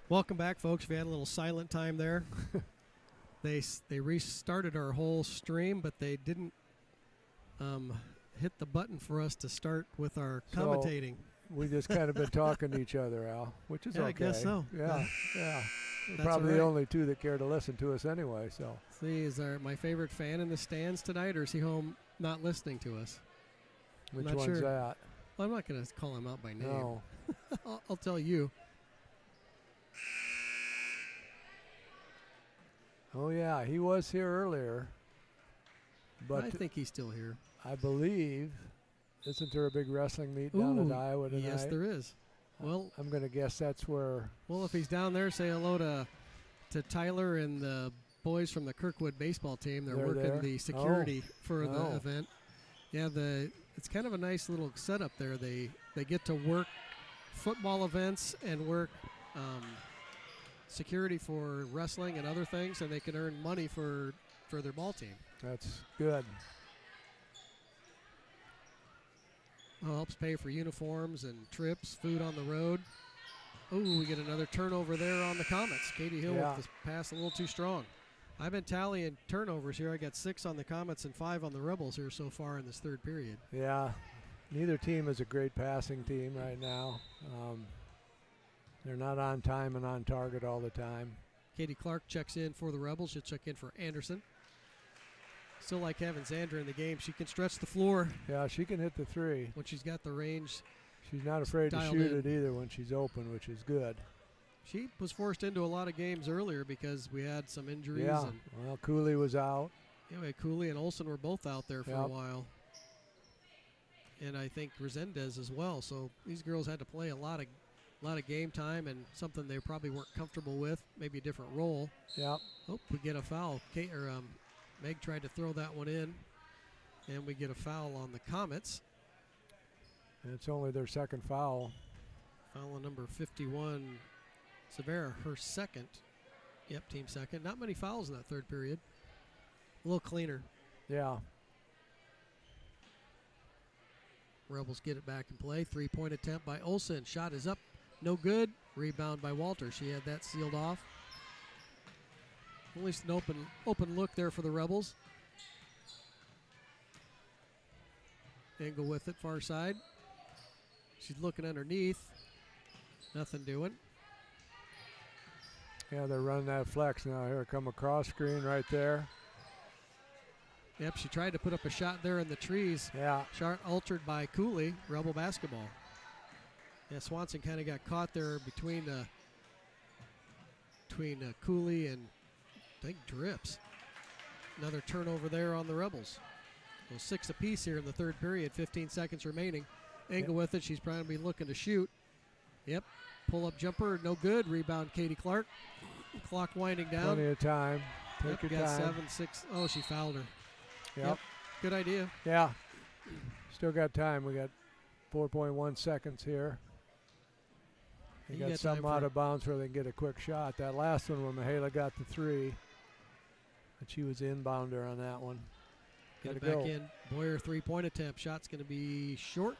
Welcome back, folks. We had a little silent time there. They restarted our whole stream, but they didn't hit the button for us to start with our commentating. We just kind of been talking to each other, Al, which is okay. I guess so. Yeah, yeah. We're That's probably right. the only two that care to listen to us anyway. So, See, is my favorite fan in the stands tonight, or is he home not listening to us? which not one's sure. that? Well, I'm not going to call him out by name. No. I'll tell you. Oh yeah, he was here earlier, but I think he's still here. I believe, isn't there a big wrestling meet down in Iowa tonight? Yes, there is. Well, I'm going to guess that's where. Well, if he's down there, say hello to Tyler and the boys from the Kirkwood baseball team. They're working there? the security for the Oh. event. Yeah, it's kind of a nice little setup there. They get to work football events and work security for wrestling and other things, and they can earn money for their ball team. That's good. Well, helps pay for uniforms and trips, food on the road. Oh, we get another turnover there on the Comets. Katie Hill with this pass a little too strong. I've been tallying turnovers here. I got 6 on the Comets and 5 on the Rebels here so far in this third period. Yeah, neither team is a great passing team right now. They're not on time and on target all the time. Katie Clark checks in for the Rebels. She'll check in for Anderson. Still like having Xandra in the game. She can stretch the floor. Yeah, she can hit the 3. When she's got the range. She's not afraid to shoot it either when she's open, which is good. She was forced into a lot of games earlier because we had some injuries. Yeah, well, Cooley was out. Anyway, Cooley and Olsen were both out there for a while. And I think Resendez as well. So these girls had to play a lot of game time and something they probably weren't comfortable with, maybe a different role. Yeah. Oh, we get a foul. Meg tried to throw that one in, and we get a foul on the Comets. And it's only their second foul. Foul on number 51, Severa, her second. Yep, team second. Not many fouls in that third period. A little cleaner. Yeah. Rebels get it back in play. 3-point attempt by Olsen. Shot is up. No good. Rebound by Walter. She had that sealed off. At least an open look there for the Rebels. Engel with it, far side. She's looking underneath. Nothing doing. Yeah, they're running that flex now. Here come a cross screen right there. Yep, she tried to put up a shot there in the trees. Yeah. Shot altered by Cooley, Rebel basketball. Yeah, Swanson kind of got caught there between Cooley and I think Drips. Another turnover there on the Rebels. So 6 apiece here in the third period, 15 seconds remaining. Engel with it, she's probably looking to shoot. Yep, pull-up jumper, no good. Rebound, Katie Clark. Clock winding down. Plenty of time. Take your got time. 7-6. Oh, she fouled her. Yep. Good idea. Yeah. Still got time. We got 4.1 seconds here. They got some out of bounds where they can get a quick shot. That last one when Mihaela got the 3, but she was inbounder on that one. Get it back in. Boyer 3-point attempt. Shot's going to be short.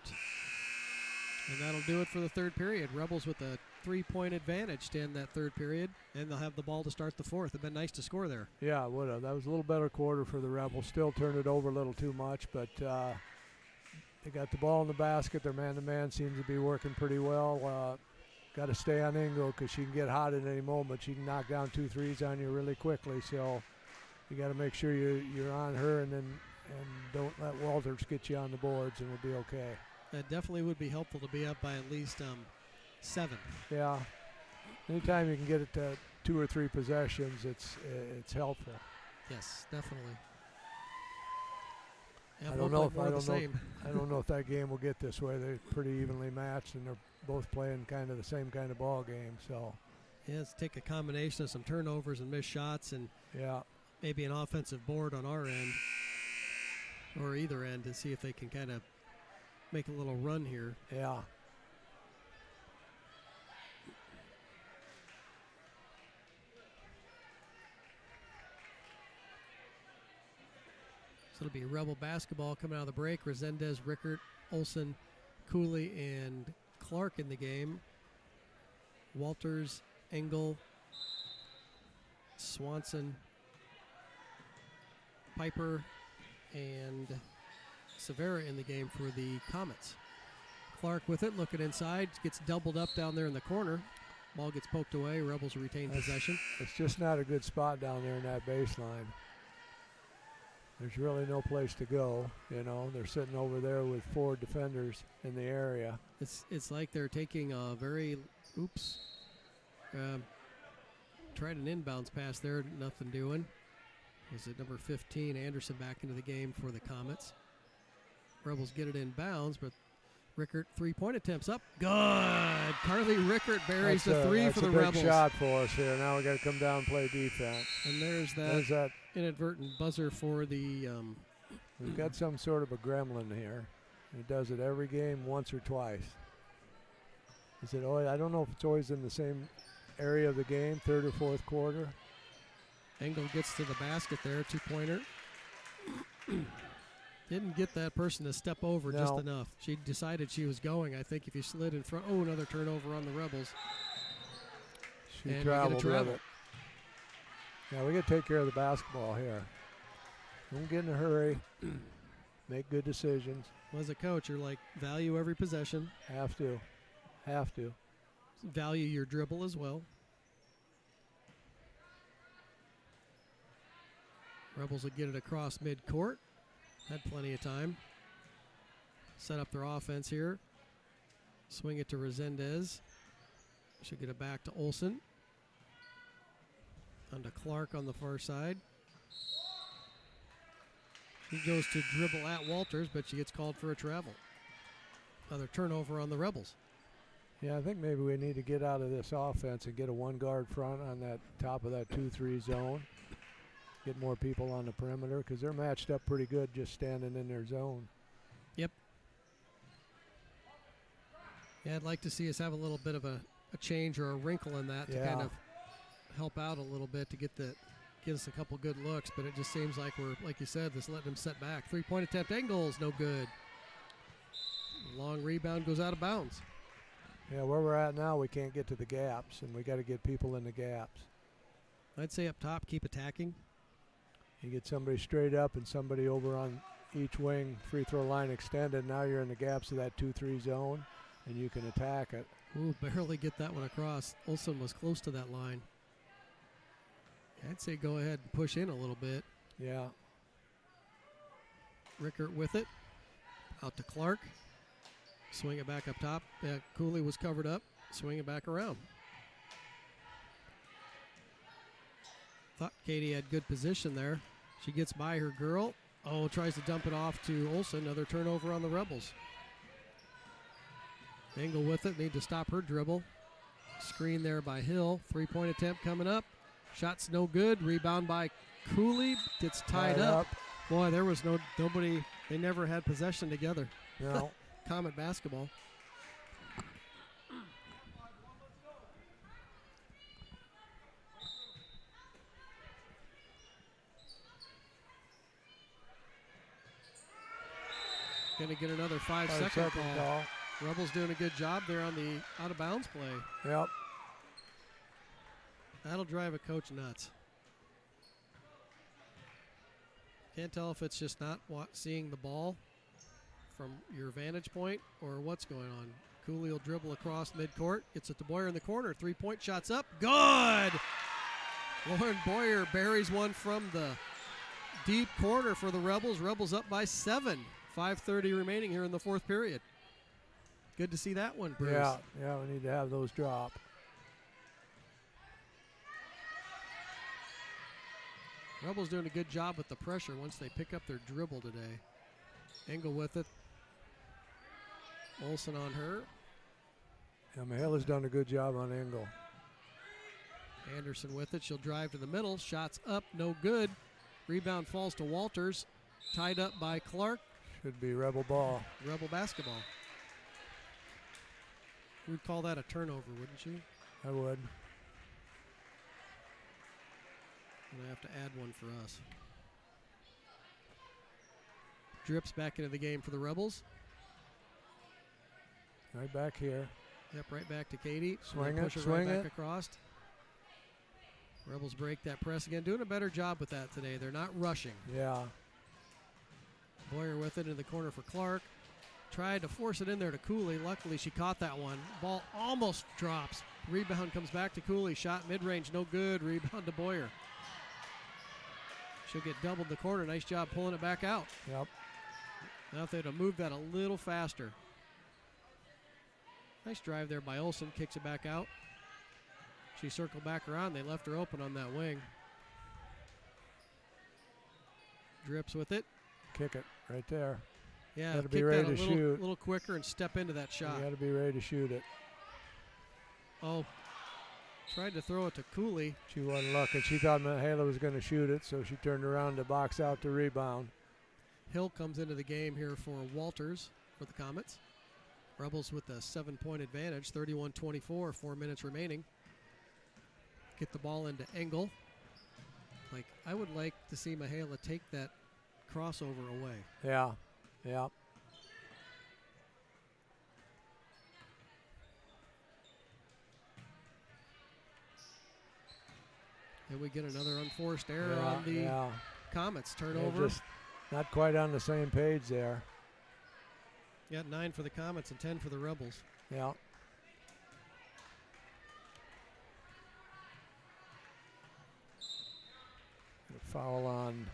And that'll do it for the third period. Rebels with a 3-point advantage to end that third period. And they'll have the ball to start the fourth. It'd been nice to score there. Yeah, it would have. That was a little better quarter for the Rebels. Still turned it over a little too much, but they got the ball in the basket. Their man-to-man seems to be working pretty well. Got to stay on Engel because she can get hot at any moment. She can knock down 2 threes on you really quickly. So you got to make sure you're on her and don't let Walters get you on the boards, and we'll be okay. That definitely would be helpful to be up by at least 7. Yeah. Anytime you can get it to 2 or 3 possessions, it's helpful. Yes, definitely. Yeah, I don't know if that game will get this way. They're pretty evenly matched, and they're both playing kind of the same kind of ball game. So, yeah, let's take a combination of some turnovers and missed shots, and maybe an offensive board on our end or either end to see if they can kind of make a little run here. Yeah. So it'll be Rebel basketball coming out of the break. Resendez, Rickert, Olsen, Cooley, and Clark in the game. Walters, Engel, Swanson, Piper, and Severa in the game for the Comets. Clark with it, looking inside, gets doubled up down there in the corner. Ball gets poked away. Rebels retain possession. It's just not a good spot down there in that baseline. There's really no place to go. You know, they're sitting over there with 4 defenders in the area. It's like they're taking a very, tried an inbounds pass there, nothing doing. Was it number 15, Anderson, back into the game for the Comets. Rebels get it in bounds, but Rickert, 3-point attempts up. Good. Carly Rickert buries the 3 for the Rebels. That's a big shot for us here. Now we got to come down and play defense. And there's that inadvertent buzzer for the. We've got some sort of a gremlin here. He does it every game, once or twice. Is it? I don't know if it's always in the same area of the game, third or fourth quarter. Engel gets to the basket there, 2-pointer. Didn't get that person to step over just enough. She decided she was going. I think if you slid in front, another turnover on the Rebels. She traveled with it. Yeah, we got to take care of the basketball here. Don't get in a hurry. Make good decisions. Well, as a coach, you're like, value every possession. Have to. Value your dribble as well. Rebels will get it across midcourt. Had plenty of time. Set up their offense here. Swing it to Resendez. Should get it back to Olsen. On to Clark on the far side. She goes to dribble at Walters, but she gets called for a travel. Another turnover on the Rebels. Yeah, I think maybe we need to get out of this offense and get a 1-guard front on that top of that 2-3 zone. Get more people on the perimeter because they're matched up pretty good just standing in their zone. Yep. Yeah, I'd like to see us have a little bit of a change or a wrinkle in that to kind of help out a little bit to get us a couple good looks, but it just seems like we're, like you said, just letting them set back. 3-point attempt, Engels, no good. Long rebound goes out of bounds. Yeah, where we're at now, we can't get to the gaps, and we got to get people in the gaps. I'd say up top, keep attacking. You get somebody straight up and somebody over on each wing, free throw line extended. Now you're in the gaps of that 2-3 zone, and you can attack it. Ooh, barely get that one across. Olsen was close to that line. I'd say go ahead and push in a little bit. Yeah. Rickert with it. Out to Clark. Swing it back up top. Cooley was covered up. Swing it back around. Thought Katie had good position there. She gets by her girl. Tries to dump it off to Olsen. Another turnover on the Rebels. Engel with it. Need to stop her dribble. Screen there by Hill. 3-point attempt coming up. Shot's no good. Rebound by Cooley. Gets tied up. Boy, there was nobody. They never had possession together. No. Comet basketball. Going to get another 5-second call. Rebels doing a good job there on the out-of-bounds play. Yep. That'll drive a coach nuts. Can't tell if it's just not seeing the ball from your vantage point or what's going on. Cooley will dribble across midcourt. Gets it to Boyer in the corner. 3-point shots up. Good! Lauren Boyer buries one from the deep corner for the Rebels. Rebels up by 7. 5:30 remaining here in the fourth period. Good to see that one, Bruce. Yeah, we need to have those drop. Rebels doing a good job with the pressure once they pick up their dribble today. Engel with it. Olsen on her. Yeah, Mahilla's done a good job on Engel. Anderson with it. She'll drive to the middle. Shots up, no good. Rebound falls to Walters. Tied up by Clark. Should be Rebel ball. Rebel basketball. You'd call that a turnover, wouldn't you? I would. And I have to add one for us. Drips back into the game for the Rebels. Right back here. Yep, right back to Katie. Swing it, push it right back across. Rebels break that press again. Doing a better job with that today. They're not rushing. Yeah. Boyer with it in the corner for Clark. Tried to force it in there to Cooley. Luckily, she caught that one. Ball almost drops. Rebound comes back to Cooley. Shot mid-range, no good. Rebound to Boyer. She'll get doubled in the corner. Nice job pulling it back out. Yep. Now if they'd have moved that a little faster. Nice drive there by Olsen. Kicks it back out. She circled back around. They left her open on that wing. Drips with it. Kick it right there. Yeah, gotta be kick ready that to a shoot. little quicker and step into that shot. You got to be ready to shoot it. Oh, tried to throw it to Cooley. She wasn't looking. She thought Mihaela was going to shoot it, so she turned around to box out the rebound. Hill comes into the game here for Walters for the Comets. Rebels with a 7-point advantage, 31-24, 4 minutes remaining. Get the ball into Engel. I would like to see Mihaela take that crossover away. Yeah, yeah. And we get another unforced error on the Comets. Turnover. They're just not quite on the same page there. Got 9 for the Comets and 10 for the Rebels. Yeah. A foul on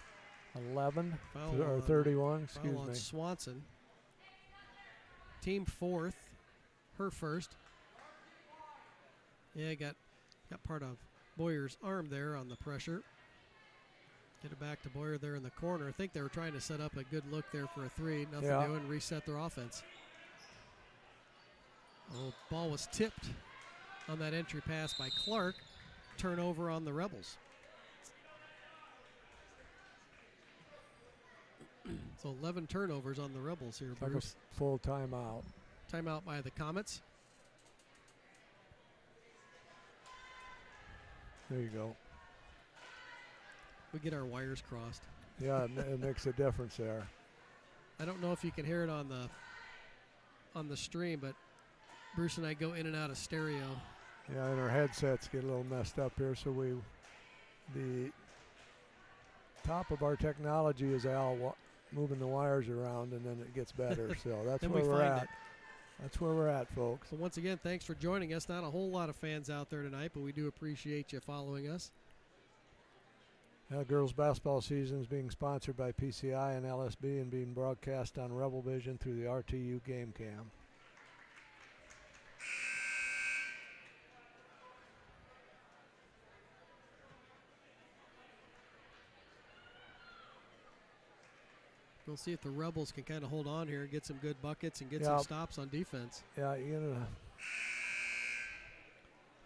11 or 31, excuse foul on me. Swanson. Team fourth, her first. Yeah, got part of Boyer's arm there on the pressure. Get it back to Boyer there in the corner. I think they were trying to set up a good look there for a three. Nothing doing, reset their offense. Oh, ball was tipped on that entry pass by Clark. Turnover on the Rebels. So 11 turnovers on the Rebels here, Like Bruce. a full timeout. Timeout by the Comets. There you go. We get our wires crossed. Yeah, it makes a difference there. I don't know if you can hear it on the stream, but Bruce and I go in and out of stereo. Yeah, and our headsets get a little messed up here, so the top of our technology is Al moving the wires around, and then it gets better. So that's where we're at. That's where we're at, folks. So once again, thanks for joining us. Not a whole lot of fans out there tonight, but we do appreciate you following us. Girls basketball season is being sponsored by PCI and LSB and being broadcast on Rebel Vision through the RTU Game Cam. We'll see if the Rebels can kind of hold on here and get some good buckets and get some stops on defense. Yeah, you know,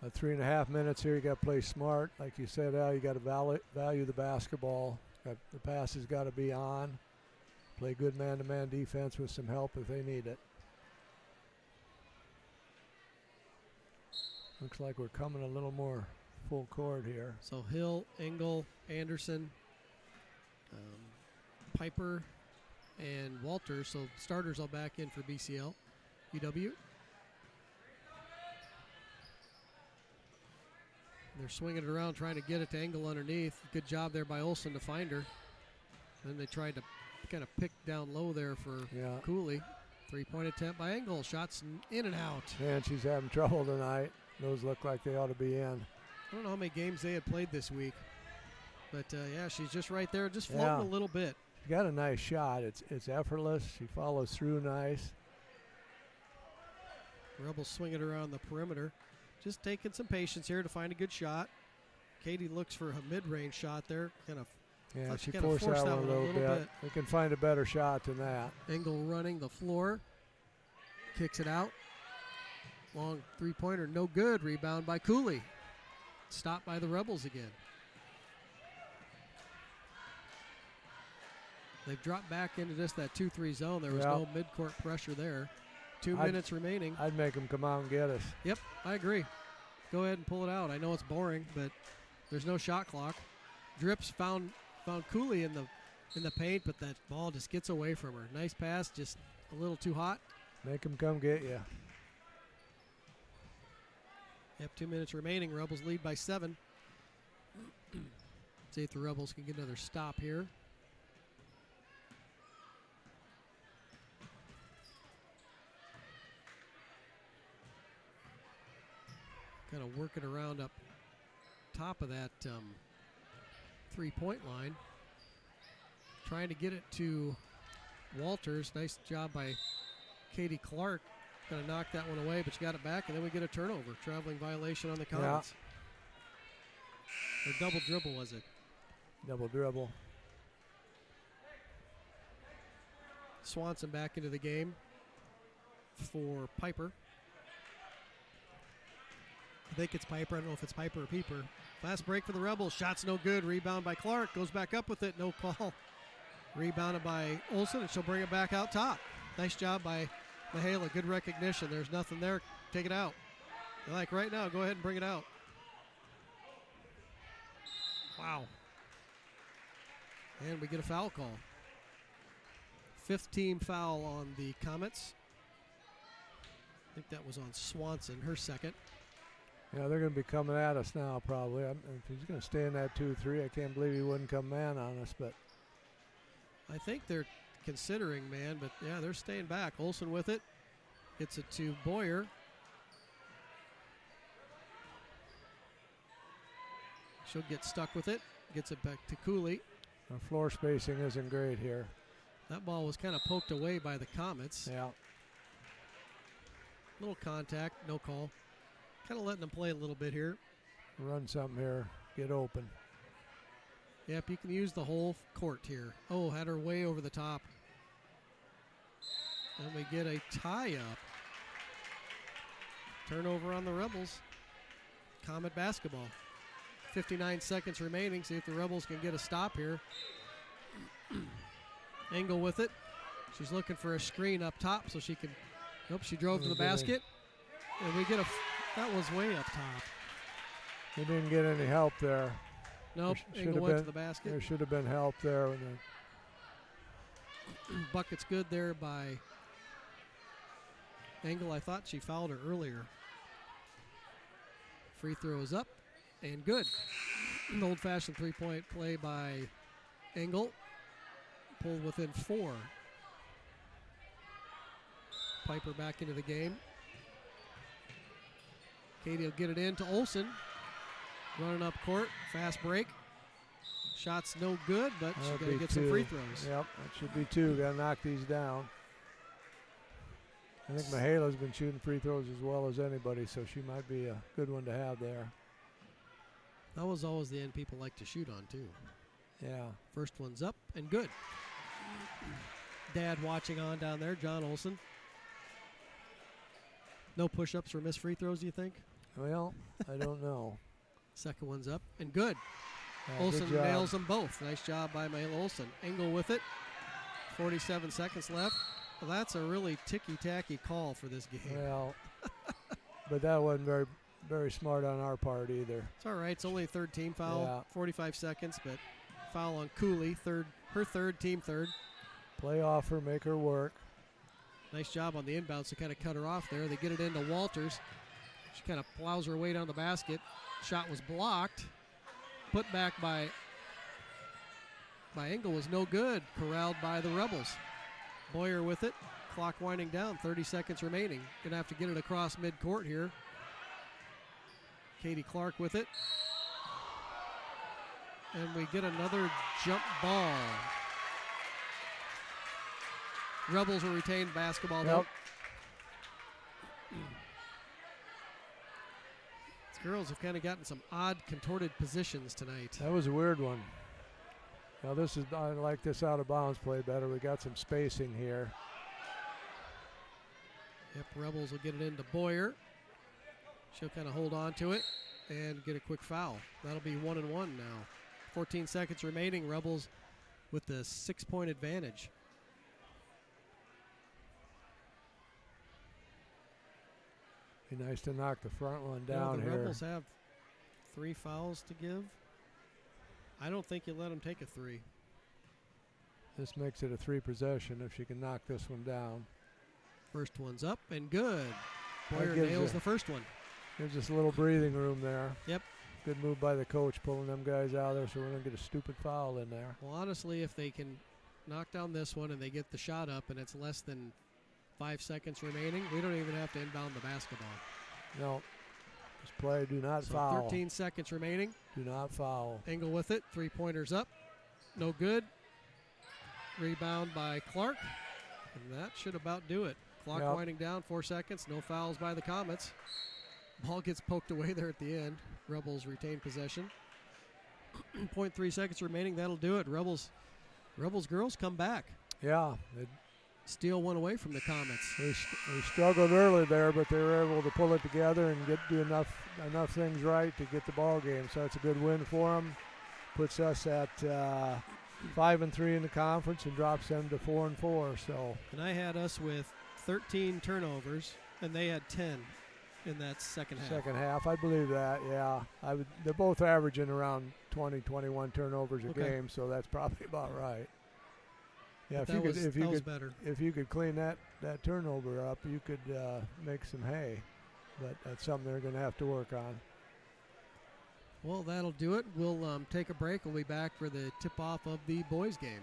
a 3.5 minutes here. You got to play smart, like you said, Al. You got to value the basketball. The pass has got to be on. Play good man-to-man defense with some help if they need it. Looks like we're coming a little more full court here. So Hill, Engel, Anderson, Piper, and Walters. So starters all back in for BCL. UW. They're swinging it around, trying to get it to Engel underneath. Good job there by Olsen to find her. Then they tried to kind of pick down low there for Cooley. 3-point attempt by Engel. Shots in and out. Man, she's having trouble tonight. Those look like they ought to be in. I don't know how many games they had played this week. But, yeah, she's just right there, just floating a little bit. She got a nice shot. It's effortless. She follows through nice. Rebels swinging around the perimeter. Just taking some patience here to find a good shot. Katie looks for a mid-range shot there. She forced that one a little bit. They can find a better shot than that. Engel running the floor. Kicks it out. Long three-pointer, no good. Rebound by Cooley. Stopped by the Rebels again. They've dropped back into just that 2-3 zone. There was no mid-court pressure there. 2 minutes remaining. I'd make them come out and get us. Yep, I agree. Go ahead and pull it out. I know it's boring, but there's no shot clock. Drips found Cooley in the paint, but that ball just gets away from her. Nice pass, just a little too hot. Make them come get you. Yep, 2 minutes remaining. Rebels lead by 7. See if the Rebels can get another stop here. Kind of working around up top of that three-point line. Trying to get it to Walters. Nice job by Katie Clark. Going to knock that one away, but she got it back, and then we get a turnover. Traveling violation on the Comets. Or double dribble, was it? Double dribble. Swanson back into the game for Piper. I think it's Piper. I don't know if it's Piper or Peeper. Fast break for the Rebels. Shot's no good. Rebound by Clark. Goes back up with it. No call. Rebounded by Olsen, and she'll bring it back out top. Nice job by Mihaela. Good recognition. There's nothing there. Take it out. Like right now, go ahead and bring it out. Wow. And we get a foul call. 5th team foul on the Comets. I think that was on Swanson, her second. Yeah, they're going to be coming at us now probably. If he's going to stay in that 2-3, I can't believe he wouldn't come man on us. But I think they're considering man, but yeah, they're staying back. Olsen with it. Gets it to Boyer. She'll get stuck with it. Gets it back to Cooley. Our floor spacing isn't great here. That ball was kind of poked away by the Comets. Yeah. Little contact, no call. Kind of letting them play a little bit here. Run something here. Get open. Yep, you can use the whole court here. Oh, had her way over the top. And we get a tie-up. Turnover on the Rebels. Comet basketball. 59 seconds remaining. See if the Rebels can get a stop here. Engel with it. She's looking for a screen up top so she can. Nope, she drove to the basket. And we get a. That was way up top. We didn't get any help there. Nope, Engel went to the basket. There should have been help there. Bucket's good there by Engel. I thought she fouled her earlier. Free throw is up and good. An old-fashioned three-point play by Engel. Pulled within 4. Piper back into the game. Katie will get it in to Olsen. Running up court, fast break. Shot's no good, but she's going to get some free throws. Yep, that should be 2. Got to knock these down. I think Mihaela's been shooting free throws as well as anybody, so she might be a good one to have there. That was always the end people like to shoot on, too. Yeah. First one's up and good. Dad watching on down there, John Olsen. No push-ups or missed free throws, do you think? Well, I don't know. Second one's up and good. Good Olsen job. nails them both. Nice job by Mihaela Olsen. Engel with it. 47 seconds left. Well, that's a really ticky-tacky call for this game. Well, but that wasn't very, very smart on our part either. It's all right. It's only a third team foul. Yeah. 45 seconds, but foul on Cooley. Her third, team third. Play off her, make her work. Nice job on the inbounds to kind of cut her off there. They get it into Walters. She kind of plows her way down the basket. Shot was blocked. Put back by Engel was no good. Corralled by the Rebels. Boyer with it. Clock winding down. 30 seconds remaining. Gonna have to get it across midcourt here. Katie Clark with it. And we get another jump ball. Rebels will retain basketball though. These girls have kind of gotten some odd contorted positions tonight. That was a weird one. Now I like this out of bounds play better. We got some spacing here. Yep, Rebels will get it into Boyer. She'll kind of hold on to it and get a quick foul. That'll be 1-1 now. 14 seconds remaining. Rebels with the 6-point advantage. Be nice to knock the front one down the here. Rebels have 3 fouls to give. I don't think you let them take a 3. This makes it a 3 possession if she can knock this one down. First one's up and good. Boyer nails the first one. Gives us a little breathing room there. Yep. Good move by the coach pulling them guys out of there so we don't get a stupid foul in there. Well, honestly, if they can knock down this one and they get the shot up and it's less than 5 seconds remaining, we don't even have to inbound the basketball. No. Just play, do not So foul. 13 seconds remaining. Do not foul. Engel with it. 3-pointers up. No good. Rebound by Clark. And that should about do it. Clock winding down, 4 seconds. No fouls by the Comets. Ball gets poked away there at the end. Rebels retain possession. 0.3 seconds remaining. That'll do it. Rebels girls come back. Yeah. Steal one away from the Comets. They struggled early there, but they were able to pull it together and do enough things right to get the ball game. So it's a good win for them. Puts us at 5-3 in the conference and drops them to 4-4. So. And I had us with 13 turnovers, and they had 10 in that second half. Second half, I believe that. Yeah, they're both averaging around 20, 21 turnovers a game, so that's probably about right. Yeah, if you could clean that turnover up, you could make some hay. But that's something they're going to have to work on. Well, that'll do it. We'll take a break. We'll be back for the tip-off of the boys' game.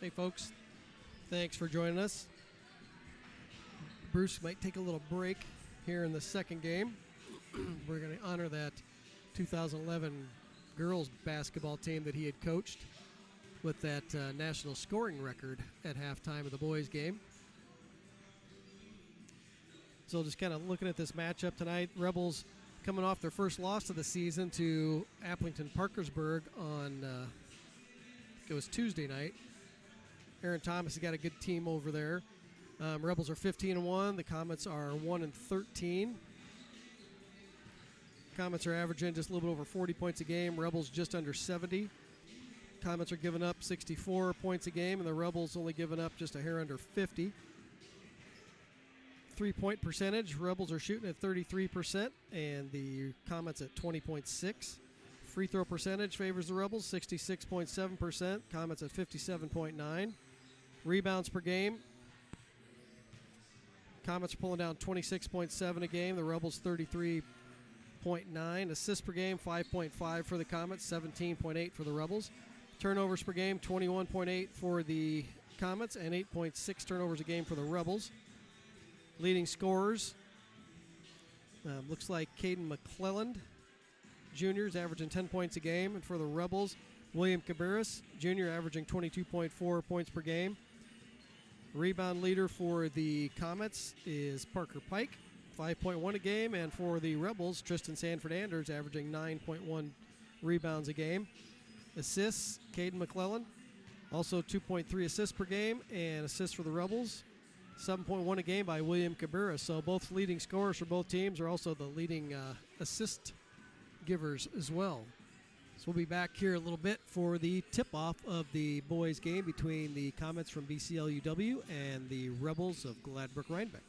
Hey, folks. Thanks for joining us. Bruce might take a little break here in the second game. We're going to honor that 2011 girls basketball team that he had coached with that national scoring record at halftime of the boys game. So just kind of looking at this matchup tonight, Rebels coming off their first loss of the season to Appleton Parkersburg on it was Tuesday night. Aaron Thomas has got a good team over there. Rebels are 15-1. The Comets are 1-13. Comets are averaging just a little bit over 40 points a game. Rebels just under 70. Comets are giving up 64 points a game, and the Rebels only giving up just a hair under 50. 3-point percentage, Rebels are shooting at 33%, and the Comets at 20.6. Free throw percentage favors the Rebels, 66.7%. Comets at 57.9. Rebounds per game, Comets are pulling down 26.7 a game. The Rebels 33.9. Assists per game, 5.5 for the Comets, 17.8 for the Rebels. Turnovers per game, 21.8 for the Comets and 8.6 turnovers a game for the Rebels. Leading scorers, looks like Caden McClelland Jr. is averaging 10 points a game. And for the Rebels, William Cabarrus Jr. averaging 22.4 points per game. Rebound leader for the Comets is Parker Pike, 5.1 a game. And for the Rebels, Tristan Sanford Anders averaging 9.1 rebounds a game. Assists, Caden McClellan, also 2.3 assists per game. And assists for the Rebels, 7.1 a game by William Cabarrus. So both leading scorers for both teams are also the leading assist givers as well. So we'll be back here a little bit for the tip-off of the boys' game between the Comets from BCLUW and the Rebels of Gladbrook-Rhinebeck.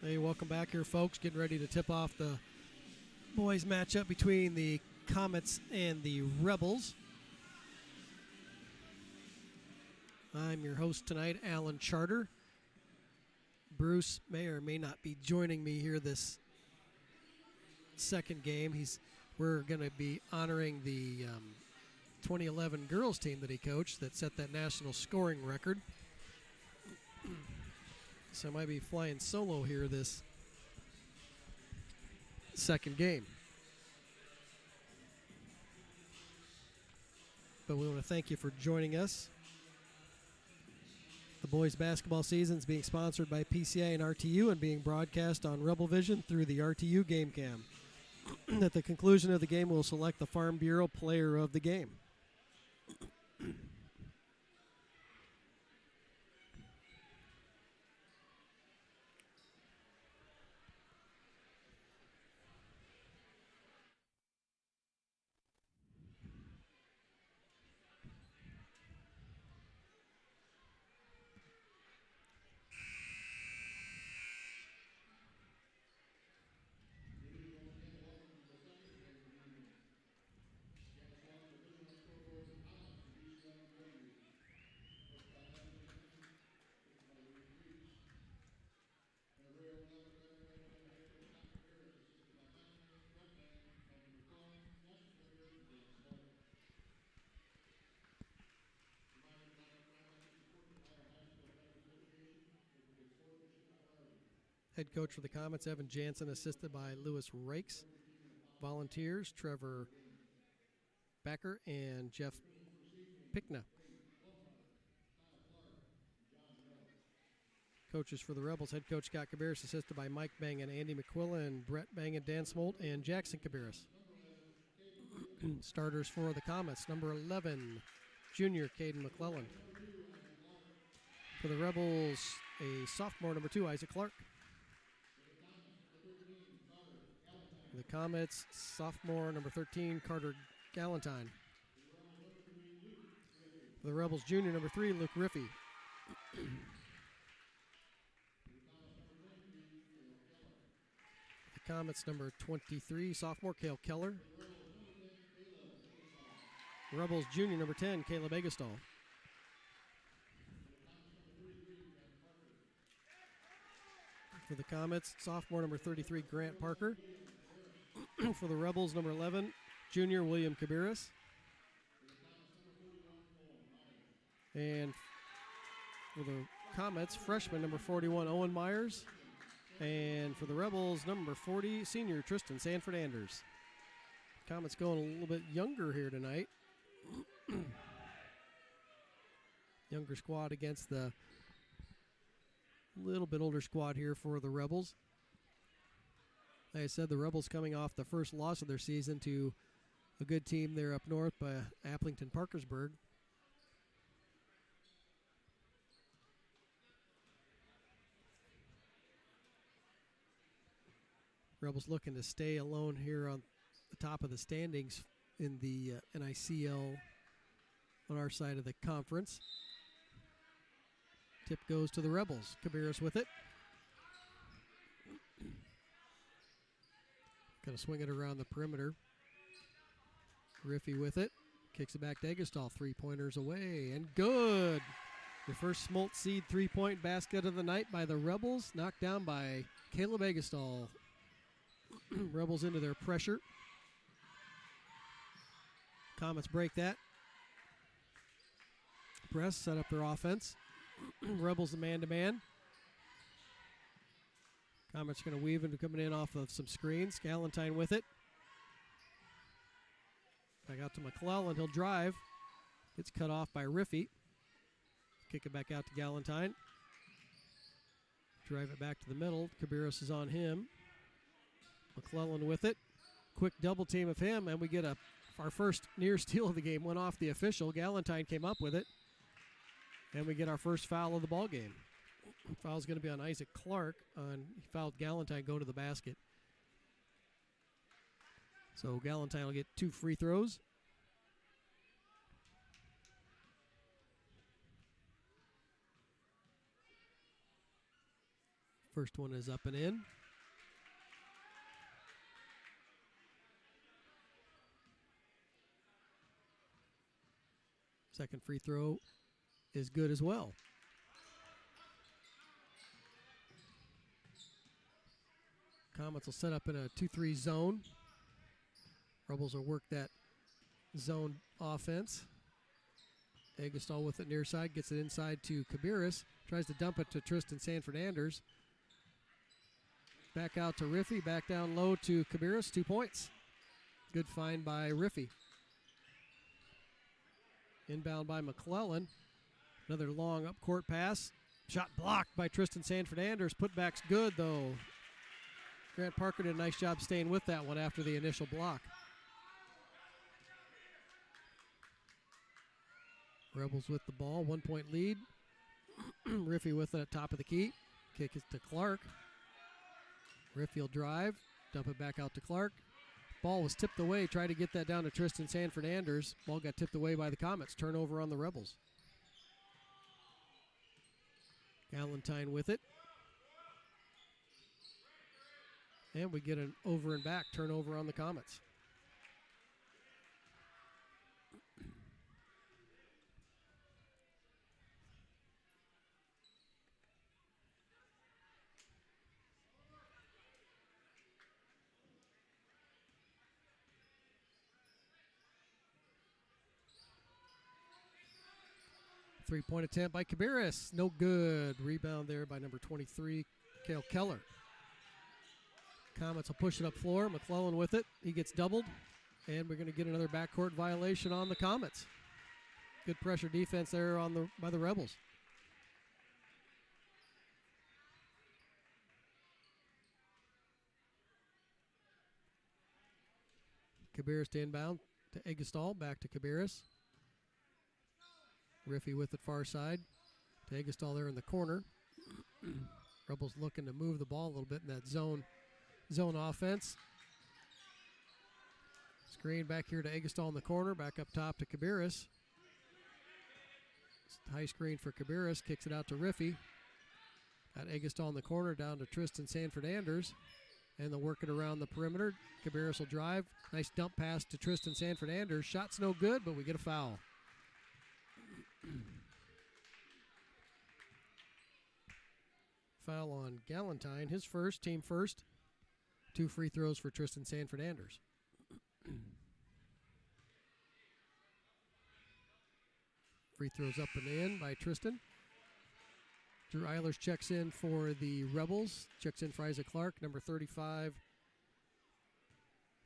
Hey, welcome back here, folks. Getting ready to tip off the boys matchup between the Comets and the Rebels. I'm your host tonight, Alan Charter. Bruce may or may not be joining me here this second game. We're going to be honoring the 2011 girls team that he coached that set that national scoring record. So I might be flying solo here this second game. But we want to thank you for joining us. The boys basketball season is being sponsored by PCA and RTU and being broadcast on Rebel Vision through the RTU Game Cam. At the conclusion of the game, we'll select the Farm Bureau player of the game. Head coach for the Comets, Evan Jansen, assisted by Lewis Rakes. Volunteers, Trevor Becker and Jeff Pickna. Coaches for the Rebels, head coach Scott Cabarrus, assisted by Mike Bang and Andy McQuilla and Brett Bang and Dan Smolt and Jackson Cabarrus. Starters for the Comets, number 11, junior Caden McClellan. For the Rebels, a sophomore, number 2, Isaac Clark. The Comets, sophomore, number 13, Carter Galentine. The Rebels, junior, number 3, Luke Riffey. The Comets, number 23, sophomore, Cale Keller. The Rebels, junior, number 10, Caleb Egestall. For the Comets, sophomore, number 33, Grant Parker. For the Rebels, number 11, junior William Cabarrus. And for the Comets, freshman, number 41, Owen Myers. And for the Rebels, number 40, senior Tristan Sanford Anders. Comets going a little bit younger here tonight. Younger squad against the little bit older squad here for the Rebels. Like I said, the Rebels coming off the first loss of their season to a good team there up north by Applington Parkersburg. Rebels looking to stay alone here on the top of the standings in the NICL on our side of the conference. Tip goes to the Rebels. Cabarrus with it. Going to swing it around the perimeter. Riffey with it. Kicks it back to Egestall. 3-pointers away. And good. Your first Smolt Seed 3-point basket of the night by the Rebels. Knocked down by Caleb Egestall. Rebels into their pressure. Comets break that. Press, set up their offense. Rebels the man-to-man. Comets going to weave into coming in off of some screens. Galentine with it. Back out to McClellan. He'll drive. Gets cut off by Riffey. Kick it back out to Galentine. Drive it back to the middle. Cabarrus is on him. McClellan with it. Quick double team of him, and we get our first near steal of the game. Went off the official. Galentine came up with it. And we get our first foul of the ball game. Foul's going to be on Isaac Clark. He fouled Galentine go to the basket. So Galentine will get 2 free throws. First one is up and in. Second free throw is good as well. Comets will set up in a 2-3 zone. Rebels will work that zone offense. Agastol with it near side, gets it inside to Kabiris. Tries to dump it to Tristan Sanford-Anders. Back out to Riffy, back down low to Kabiris, 2 points. Good find by Riffy. Inbound by McClellan. Another long up court pass. Shot blocked by Tristan Sanford-Anders. Putback's good though. Grant Parker did a nice job staying with that one after the initial block. Rebels with the ball, 1 point lead. Riffy with it at top of the key. Kick is to Clark. Riffy will drive, dump it back out to Clark. Ball was tipped away, tried to get that down to Tristan Sanford-Anders. Ball got tipped away by the Comets. Turnover on the Rebels. Galentine with it. And we get an over and back turnover on the Comets. Three-point attempt by Kabiris. No good. Rebound there by number 23, Cale Keller. Comets will push it up floor. McClellan with it. He gets doubled. And we're going to get another backcourt violation on the Comets. Good pressure defense there by the Rebels. Kabiris to inbound to Agastol. Back to Kabiris. Riffy with it far side to Agastol there in the corner. Rebels looking to move the ball a little bit in that zone offense. Screen back here to Agastol in the corner. Back up top to Kabiris. High screen for Kabiris. Kicks it out to Riffy. Got Agastol in the corner down to Tristan Sanford-Anders. And they'll work it around the perimeter. Kabiris will drive. Nice dump pass to Tristan Sanford-Anders. Shot's no good, but we get a foul. Foul on Galentine, his first, team first. 2 free throws for Tristan Sanford-Anders. Free throws up and in by Tristan. Drew Eilers checks in for the Rebels. Checks in for Isaac Clark, number 35.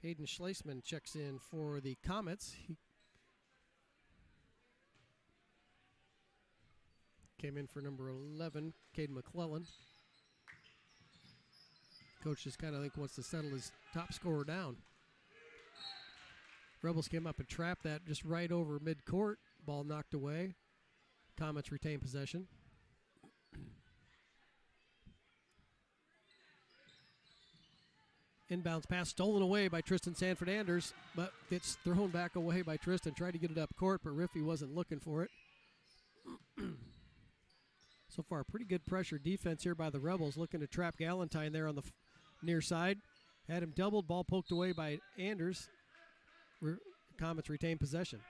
Hayden Schleisman checks in for the Comets. He came in for number 11, Caden McClellan. Coach just kind of wants to settle his top scorer down. Rebels came up and trapped that just right over midcourt. Ball knocked away. Comets retain possession. Inbounds pass stolen away by Tristan Sanford-Anders, but it's thrown back away by Tristan. Tried to get it up court, but Riffy wasn't looking for it. So far, pretty good pressure defense here by the Rebels, looking to trap Galentine there on the near side. Had him doubled, ball poked away by Anders. Comets retain possession.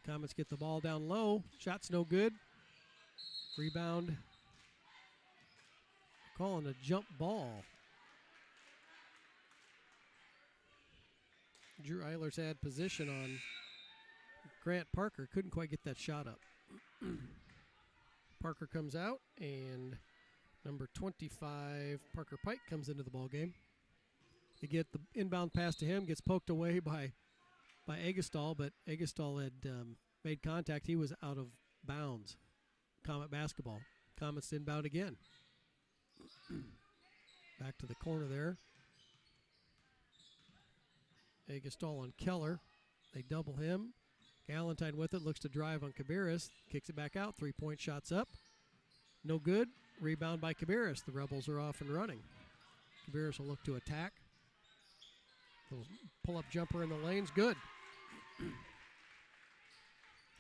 Comets get the ball down low. Shot's no good. Rebound. Calling a jump ball. Drew Eilers had position on Grant Parker. Couldn't quite get that shot up. Parker comes out, and number 25, Parker Pike, comes into the ball game. They get the inbound pass to him, gets poked away by Agastol, but Agastol had made contact. He was out of bounds. Comet basketball. Comets inbound again. Back to the corner there. Agastol on Keller. They double him. Galentine with it, looks to drive on Kabiris. Kicks it back out. 3-point shots up. No good. Rebound by Kabiris. The Rebels are off and running. Kabiris will look to attack. Little pull-up jumper in the lane's good.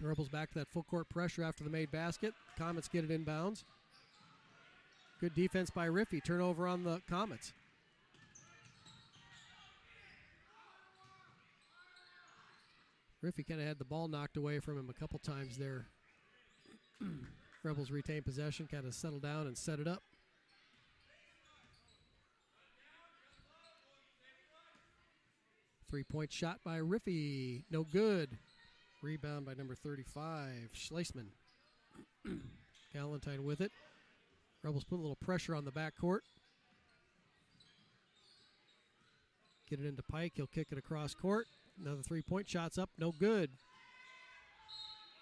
Rebels back to that full court pressure after the made basket. Comets get it inbounds. Good defense by Riffey. Turnover on the Comets. Riffey kind of had the ball knocked away from him a couple times there. Rebels retain possession, kind of settle down and set it up. Three-point shot by Riffey. No good. Rebound by number 35, Schleisman. Galentine with it. Rebels put a little pressure on the backcourt. Get it into Pike. He'll kick it across court. Another three-point shot's up. No good.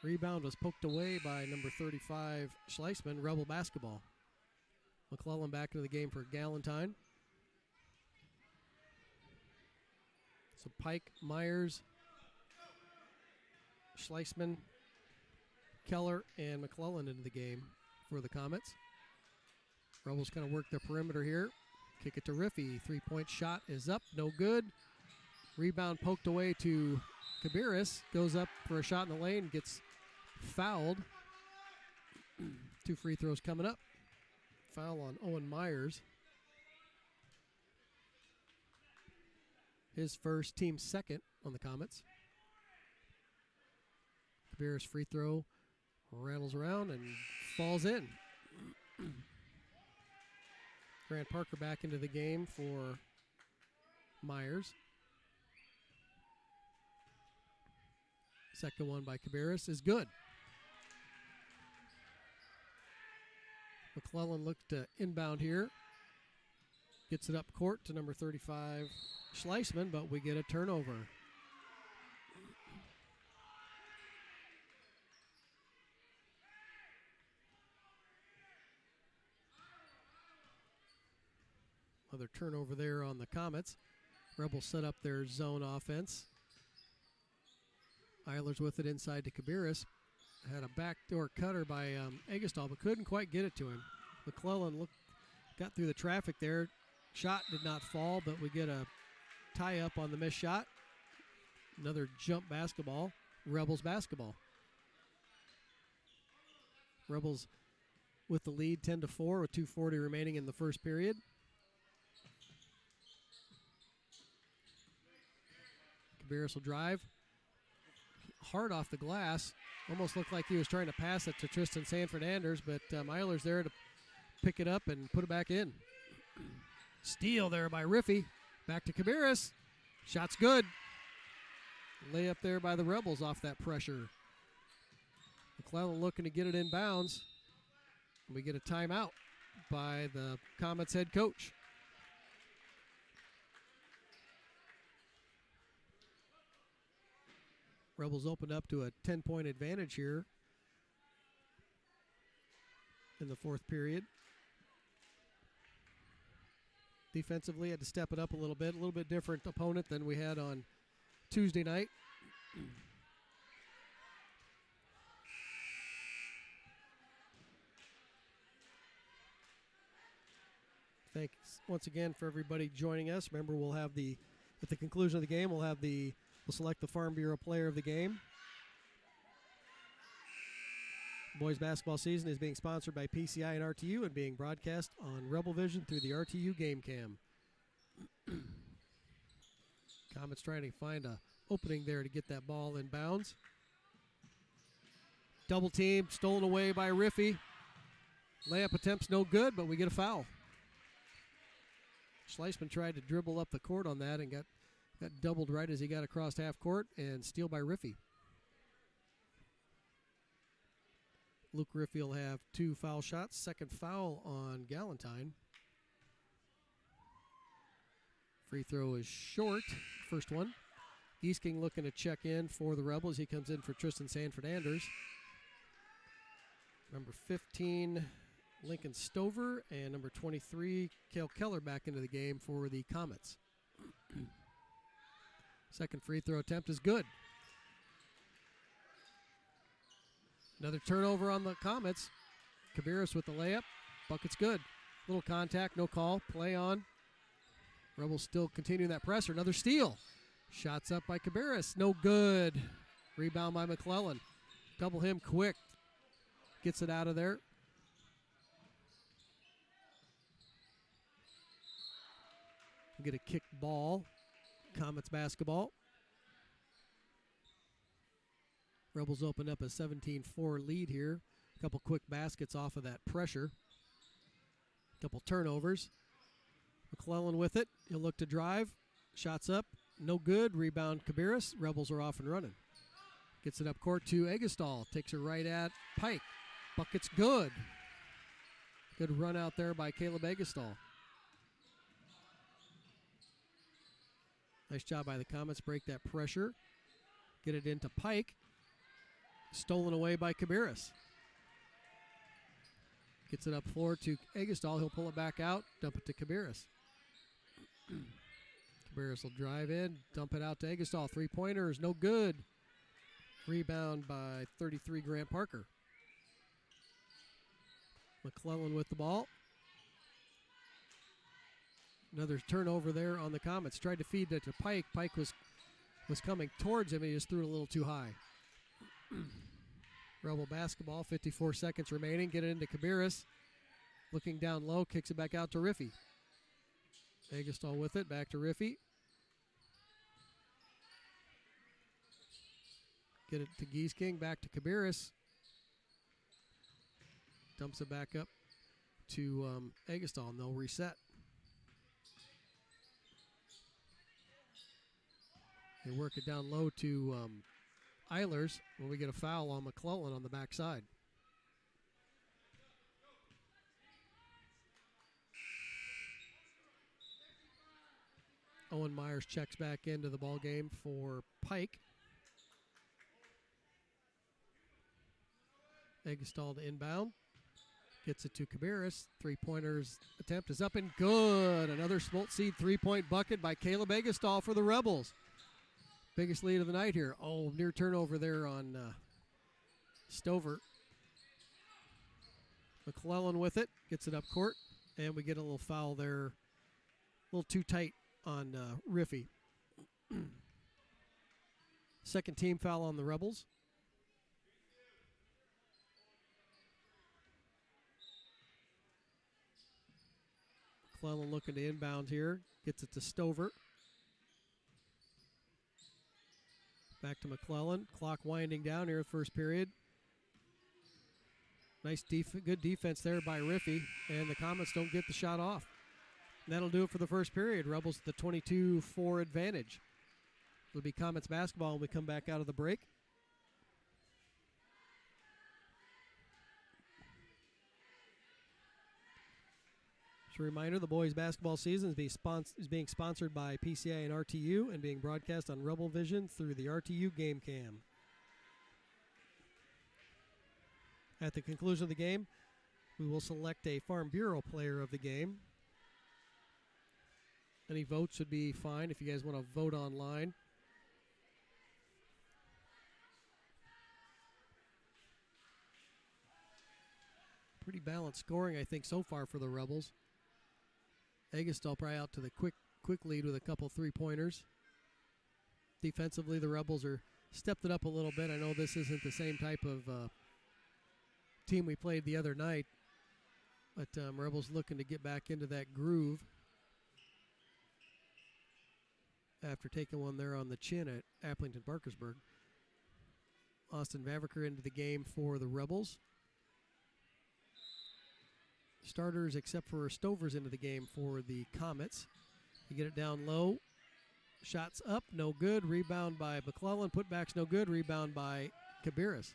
Rebound was poked away by number 35, Schleisman. Rebel basketball. McClellan back into the game for Galentine. So Pike, Myers, Schleisman, Keller, and McClellan into the game for the Comets. Rebels kind of work their perimeter here. Kick it to Riffey. Three-point shot is up. No good. Rebound poked away to Kabiris. Goes up for a shot in the lane. Gets fouled. 2 free throws coming up. Foul on Owen Myers. His first, team second on the Comets. Kabiris free throw rattles around and falls in. Grant Parker back into the game for Myers. Second one by Kabiris is good. McClellan looked to inbound here. Gets it up court to number 35, Schleisman, but we get a turnover. Another turnover there on the Comets. Rebels set up their zone offense. Eilers with it inside to Kabiris. Had a backdoor cutter by Egestall, but couldn't quite get it to him. McClellan got through the traffic there. Shot did not fall, but we get a tie-up on the missed shot. Another jump basketball. Rebels basketball. Rebels with the lead 10-4 with 2:40 remaining in the first period. Kabiris will drive. Hard off the glass. Almost looked like he was trying to pass it to Tristan Sanford-Anders, but Eiler's there to pick it up and put it back in. Steal there by Riffey. Back to Kabiris. Shot's good. Layup there by the Rebels off that pressure. McClellan looking to get it in bounds. We get a timeout by the Comets head coach. Rebels opened up to a 10-point advantage here in the fourth period. Defensively, had to step it up a little bit different opponent than we had on Tuesday night. Thanks once again for everybody joining us. Remember, we'll have at the conclusion of the game, we'll select the Farm Bureau player of the game. Boys basketball season is being sponsored by PCI and RTU and being broadcast on Rebel Vision through the RTU Game Cam. Comets trying to find a opening there to get that ball in bounds. Double team, stolen away by Riffey. Layup attempts no good, but we get a foul. Schleisman tried to dribble up the court on that and got doubled right as he got across half court, and steal by Riffey. Luke Riffey will have 2 foul shots. Second foul on Galentine. Free throw is short. First one. Giesking looking to check in for the Rebels. He comes in for Tristan Sanford-Anders. Number 15, Lincoln Stover, and number 23, Cale Keller back into the game for the Comets. Second free throw attempt is good. Another turnover on the Comets. Kabiris with the layup. Bucket's good. Little contact, no call. Play on. Rebels still continuing that pressure. Another steal. Shots up by Kabiris. No good. Rebound by McClellan. Double him quick. Gets it out of there. Get a kick ball. Comets basketball. Rebels open up a 17-4 lead here. A couple quick baskets off of that pressure. A couple turnovers. McClellan with it. He'll look to drive. Shots up. No good. Rebound Cabarrus. Rebels are off and running. Gets it up court to Egestall. Takes her right at Pike. Bucket's good. Good run out there by Caleb Egestall. Nice job by the Comets. Break that pressure. Get it into Pike. Stolen away by Cabarrus. Gets it up floor to Egestall. He'll pull it back out. Dump it to Cabarrus. Cabarrus will drive in. Dump it out to Egestall. Three-pointers. No good. Rebound by 33 Grant Parker. McClellan with the ball. Another turnover there on the Comets. Tried to feed it to Pike. Pike was coming towards him. He just threw it a little too high. Rebel basketball, 54 seconds remaining. Get it into Cabarrus. Looking down low, kicks it back out to Riffey. Egestall with it, back to Riffey. Get it to Geese King, back to Cabarrus. Dumps it back up to Egestall, and they'll reset. They work it down low to Eilers when we get a foul on McClellan on the backside. Owen Myers checks back into the ball game for Pike. Egestall to inbound. Gets it to Cabarrus. Three-pointers attempt is up and good. Another Smolt Seed three-point bucket by Caleb Egestall for the Rebels. Biggest lead of the night here. Oh, near turnover there on Stover. McClellan with it. Gets it up court. And we get a little foul there. A little too tight on Riffey. Second team foul on the Rebels. McClellan looking to inbound here. Gets it to Stover. Back to McClellan. Clock winding down here first period. Nice good defense there by Riffey, and the Comets don't get the shot off. And that'll do it for the first period. Rebels the 22-4 advantage. It'll be Comets basketball when we come back out of the break. Just a reminder, the boys basketball season is being sponsored by PCI and RTU and being broadcast on Rebel Vision through the RTU Game Cam. At the conclusion of the game, we will select a Farm Bureau player of the game. Any votes would be fine if you guys want to vote online. Pretty balanced scoring, I think, so far for the Rebels. Egestall probably out to the quick lead with a couple three-pointers. Defensively, the Rebels are stepped it up a little bit. I know this isn't the same type of team we played the other night, but Rebels looking to get back into that groove after taking one there on the chin at Applington-Parkersburg. Austin Vavriker into the game for the Rebels. Starters except for Stover's into the game for the Comets. You get it down low. Shots up, no good. Rebound by McClellan. Putbacks no good. Rebound by Cabarrus.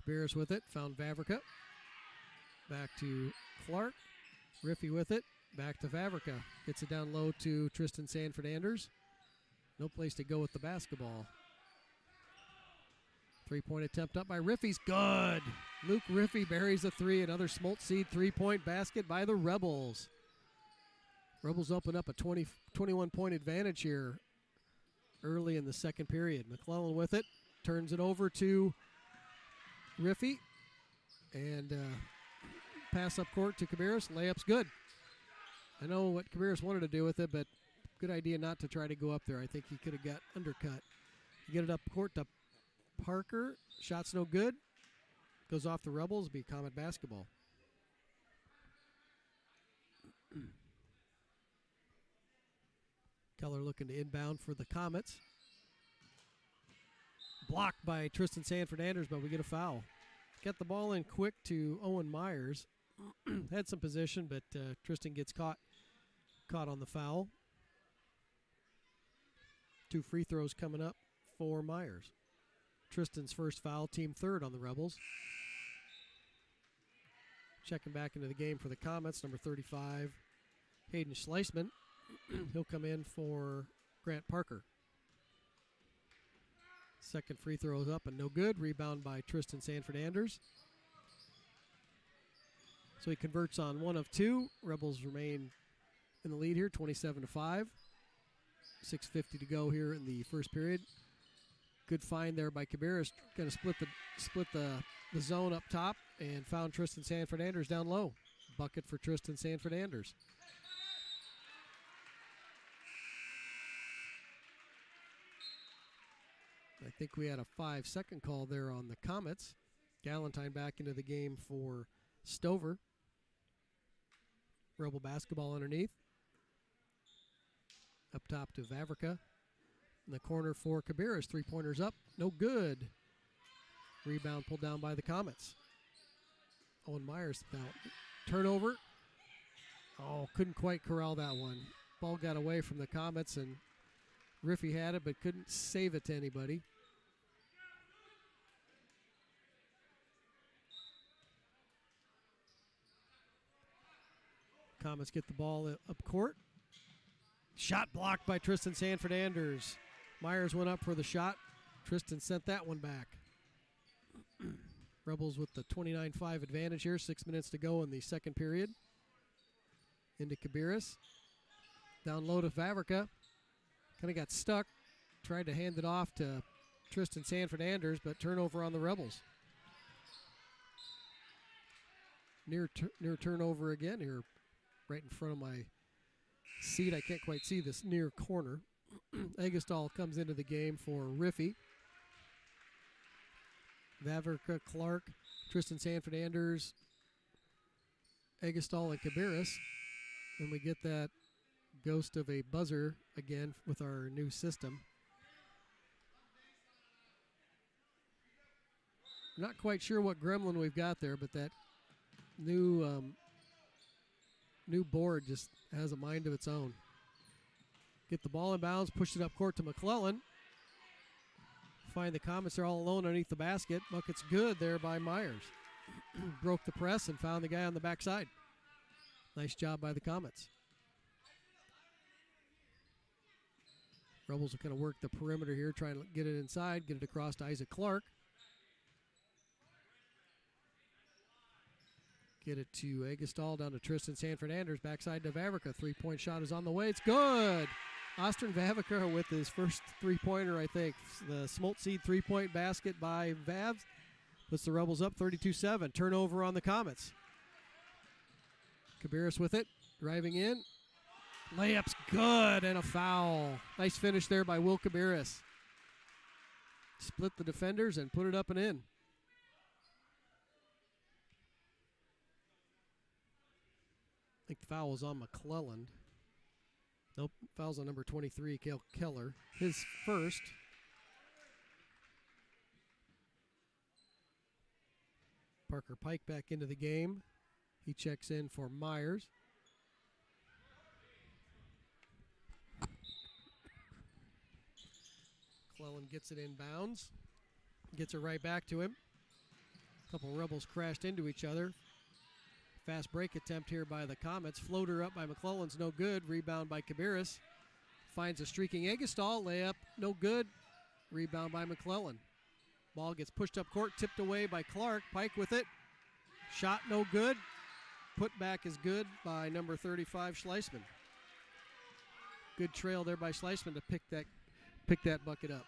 Cabarrus with it. Found Vavrica. Back to Clark. Riffey with it. Back to Vavrica. Gets it down low to Tristan Sanford-Anders. No place to go with the basketball. Three-point attempt up by Riffey's good. Luke Riffey buries a three. Another Smolt Seed three-point basket by the Rebels. Rebels open up a 21-point advantage here early in the second period. McClellan with it. Turns it over to Riffey. And pass up court to Cabarrus. Layup's good. I know what Cabarrus wanted to do with it, but good idea not to try to go up there. I think he could have got undercut. Get it up court to Parker. Shot's no good. Goes off the Rebels. Be Comet basketball. Keller looking to inbound for the Comets. Blocked by Tristan Sanford-Anders, but we get a foul. Got the ball in quick to Owen Myers. Had some position, but Tristan gets caught on the foul. 2 free throws coming up for Myers. Tristan's first foul, team third on the Rebels. Checking back into the game for the Comets, number 35, Hayden Schleisman. He'll come in for Grant Parker. Second free throw is up and no good. Rebound by Tristan Sanford-Anders. So he converts on 1 of 2. Rebels remain in the lead here, 27-5. 6:50 to go here in the first period. Good find there by Cabarrus. Going to split the zone up top and found Tristan Sanford-Anders down low. Bucket for Tristan Sanford-Anders. I think we had a 5-second call there on the Comets. Galentine back into the game for Stover. Rebel basketball underneath. Up top to Vavrica. In the corner for Cabarrus. 3-pointers up. No good. Rebound pulled down by the Comets. Owen Myers now. Turnover. Oh, couldn't quite corral that one. Ball got away from the Comets and Riffy had it but couldn't save it to anybody. Comets get the ball up court. Shot blocked by Tristan Sanford-Anders. Myers went up for the shot. Tristan sent that one back. Rebels with the 29-5 advantage here. 6 minutes to go in the second period. Into Cabarrus. Down low to Vavrica. Kind of got stuck. Tried to hand it off to Tristan Sanford-Anders, but turnover on the Rebels. Near turnover again here, right in front of my seat. I can't quite see this near corner. Eggestal comes into the game for Riffy. Vavrica, Clark, Tristan Sanford-Anders, Eggestal, and Cabarrus. And we get that ghost of a buzzer again with our new system. Not quite sure what gremlin we've got there, but that new board just has a mind of its own. Get the ball in bounds, push it up court to McClellan. Find the Comets, they're all alone underneath the basket. Bucket's good there by Myers. Broke the press and found the guy on the backside. Nice job by the Comets. Rebels will kind of work the perimeter here, trying to get it inside, get it across to Isaac Clark. Get it to Eggestal, down to Tristan Sanford-Anders, backside to Vavrica. 3-point shot is on the way. It's good. Austin Vavrica with his first 3-pointer, I think. The Smolt Seed 3-point basket by Vavs puts the Rebels up 32-7. Turnover on the Comets. Cabarrus with it, driving in. Layup's good and a foul. Nice finish there by Will Cabarrus. Split the defenders and put it up and in. I think the foul was on McClellan. Nope, foul's on number 23, Cale Keller. His first. Parker Pike back into the game. He checks in for Myers. McClellan gets it in bounds. Gets it right back to him. A couple Rebels crashed into each other. Fast break attempt here by the Comets. Floater up by McClellan's no good. Rebound by Cabarrus. Finds a streaking Eggestal. Layup no good. Rebound by McClellan. Ball gets pushed up court. Tipped away by Clark. Pike with it. Shot no good. Put back is good by number 35 Schleisman. Good trail there by Schleisman to pick that bucket up.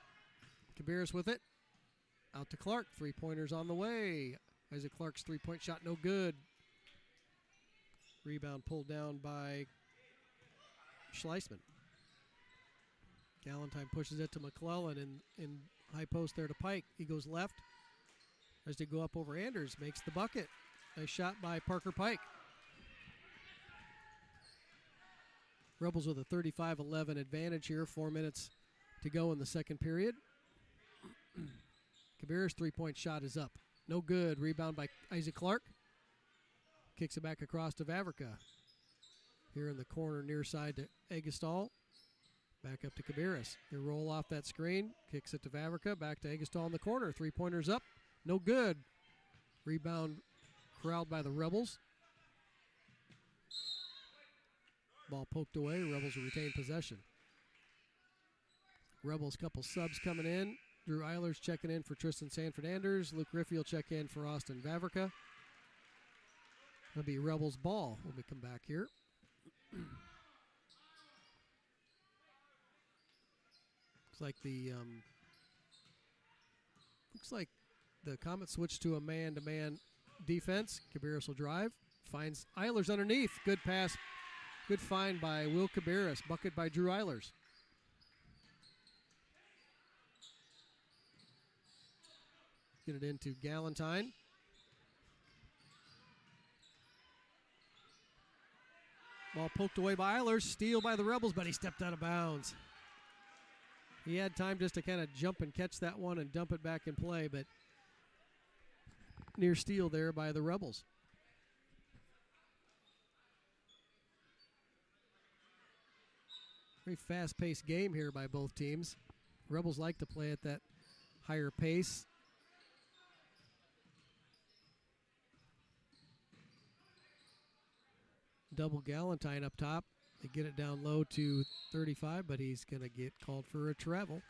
Cabarrus with it. Out to Clark. 3-pointers on the way. Isaac Clark's 3-point shot no good. Rebound pulled down by Schleisman. Galentine pushes it to McClellan in high post there to Pike. He goes left. Tries to go up over Anders. Makes the bucket. Nice shot by Parker Pike. Rebels with a 35-11 advantage here. 4 minutes to go in the second period. Kabira's three-point shot is up. No good. Rebound by Isaac Clark. Kicks it back across to Vavrica. Here in the corner near side to Egestall. Back up to Kabiris. They roll off that screen. Kicks it to Vavrica. Back to Egestall in the corner. Three-pointers up. No good. Rebound corralled by the Rebels. Ball poked away. Rebels will retain possession. Rebels couple subs coming in. Drew Eilers checking in for Tristan Sanford-Anders. Luke Riffey will check in for Austin Vavrica. It'll be Rebels ball when we come back here. Looks like the Comets switched to a man-to-man defense. Kabiris will drive. Finds Eilers underneath. Good pass. Good find by Will Kabiris. Bucket by Drew Eilers. Get it into Galentine. Ball poked away by Eilers. Steal by the Rebels, but he stepped out of bounds. He had time just to kind of jump and catch that one and dump it back in play, but near steal there by the Rebels. Very fast-paced game here by both teams. Rebels like to play at that higher pace. Double Galentine up top. They get it down low to 35, but he's going to get called for a travel.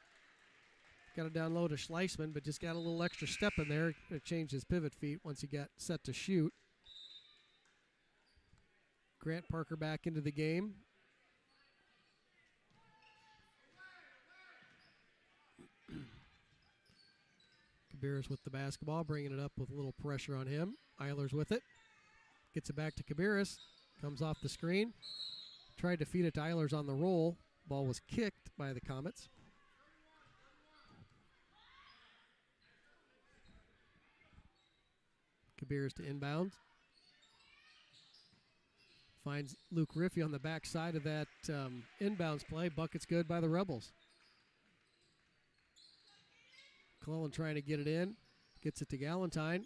Got it down low to Schleisman, but just got a little extra step in there. It changed his pivot feet once he got set to shoot. Grant Parker back into the game. Kabiris with the basketball, bringing it up with a little pressure on him. Eilers with it. Gets it back to Kabiris. Comes off the screen. Tried to feed it to Eilers on the roll. Ball was kicked by the Comets. Kabiris to inbounds. Finds Luke Riffey on the backside of that inbounds play. Bucket's good by the Rebels. Clellan trying to get it in. Gets it to Galentine.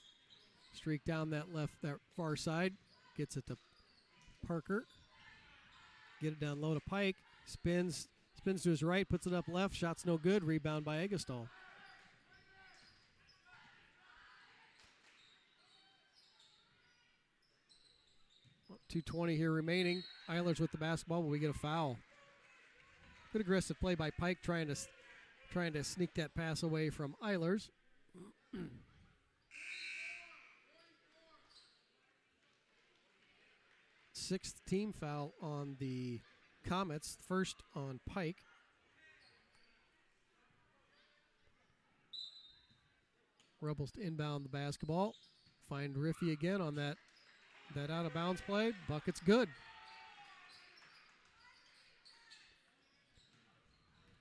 Streak down that far side. Gets it to Parker. Get it down low to Pike. Spins to his right, puts it up left. Shot's no good. Rebound by Egestall. Well, 2:20 here remaining. Eilers with the basketball, but we get a foul. Good aggressive play by Pike, trying to sneak that pass away from Eilers. Sixth team foul on the Comets, first on Pike. Rebels to inbound the basketball. Find Riffey again on that out of bounds play. Bucket's good.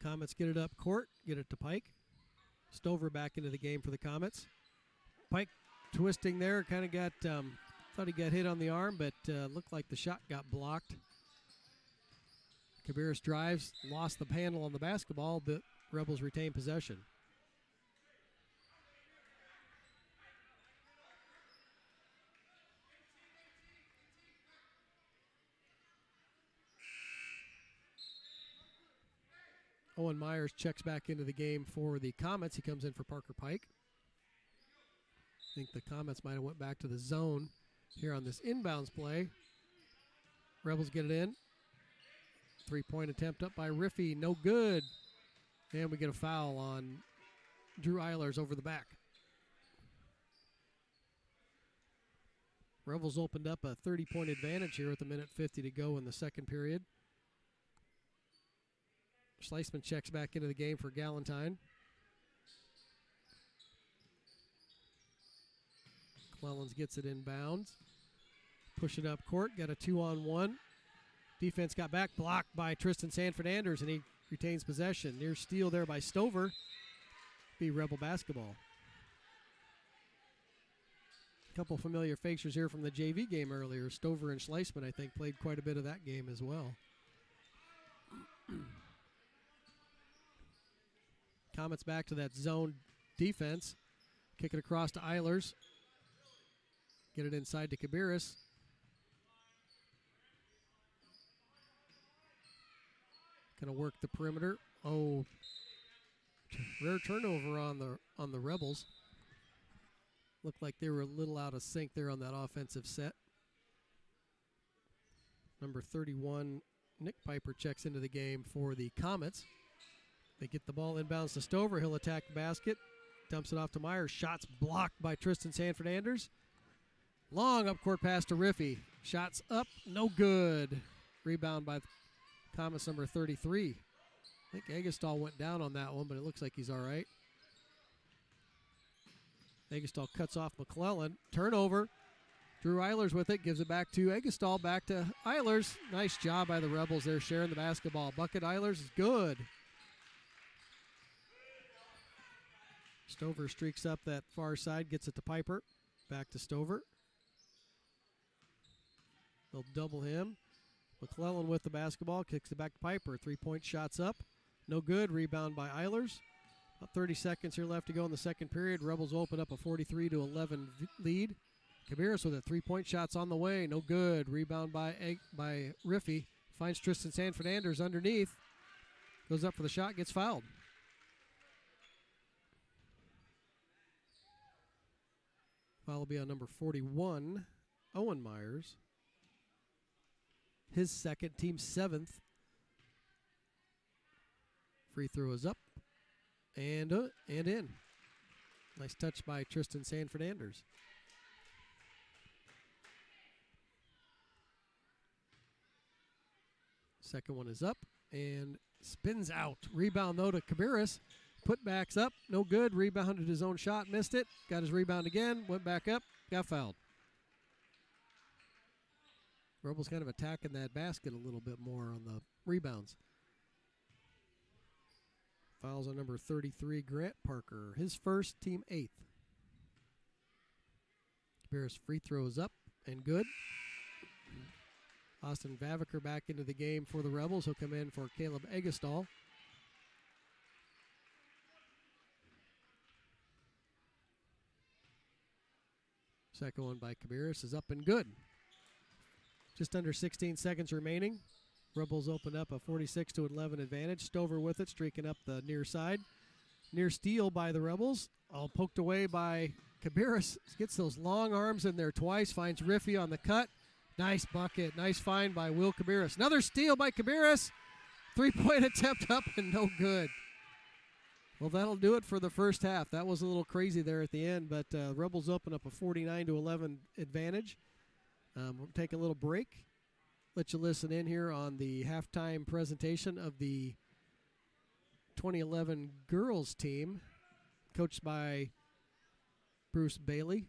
Comets get it up court, get it to Pike. Stover back into the game for the Comets. Pike twisting there, kind of got, thought he got hit on the arm, but looked like the shot got blocked. Kabiris drives, lost the handle on the basketball, but Rebels retain possession. Owen Myers checks back into the game for the Comets. He comes in for Parker Pike. I think the Comets might have went back to the zone here on this inbounds play. Rebels get it in. Three-point attempt up by Riffey. No good. And we get a foul on Drew Eilers over the back. Rebels opened up a 30-point advantage here with a minute 50 to go in the second period. Schleisman checks back into the game for Galentine. Clellans gets it inbounds. Push it up court. Got a 2-on-1. Defense got back, blocked by Tristan Sanford-Anders, and he retains possession. Near steal there by Stover. Be Rebel basketball. A couple familiar faces here from the JV game earlier. Stover and Schleisman, I think, played quite a bit of that game as well. Comets back to that zone defense. Kick it across to Eilers. Get it inside to Kabiris. Gonna work the perimeter. Oh, rare turnover on the Rebels. Looked like they were a little out of sync there on that offensive set. Number 31, Nick Piper, checks into the game for the Comets. They get the ball inbounds to Stover. He'll attack the basket. Dumps it off to Myers. Shots blocked by Tristan Sanford-Anders. Long up-court pass to Riffey. Shots up, no good. Rebound by Comets number 33. I think Eggestal went down on that one, but it looks like he's all right. Eggestal cuts off McClellan. Turnover. Drew Eilers with it. Gives it back to Eggestal. Back to Eilers. Nice job by the Rebels there sharing the basketball. Bucket Eilers is good. Stover streaks up that far side. Gets it to Piper. Back to Stover. They'll double him. McClellan with the basketball. Kicks it back to Piper. 3-point shots up. No good. Rebound by Eilers. About 30 seconds here left to go in the second period. Rebels open up a 43-11 lead. Kabiris with a 3-point shots on the way. No good. Rebound by Riffey. Finds Tristan Sanford-Anders underneath. Goes up for the shot. Gets fouled. Foul will be on number 41, Owen Myers. His second, team 7th. Free throw is up and in. Nice touch by Tristan Sanford-Anders. Second one is up and spins out. Rebound, though, to Kabiris. Putbacks up, no good. Rebounded his own shot, missed it. Got his rebound again, went back up, got fouled. Rebels kind of attacking that basket a little bit more on the rebounds. Fouls on number 33, Grant Parker. His first, team 8th. Kabiris free throws up and good. Austin Vaviker back into the game for the Rebels. He'll come in for Caleb Eggestal. Second one by Kabiris is up and good. Just under 16 seconds remaining. Rebels open up a 46-11 advantage. Stover with it, streaking up the near side. Near steal by the Rebels. All poked away by Kabiris. Gets those long arms in there twice. Finds Riffey on the cut. Nice bucket. Nice find by Will Kabiris. Another steal by Kabiris. 3-point attempt up and no good. Well, that'll do it for the first half. That was a little crazy there at the end, but Rebels open up a 49-11 advantage. We'll take a little break. Let you listen in here on the halftime presentation of the 2011 girls team, coached by Bruce Bailey.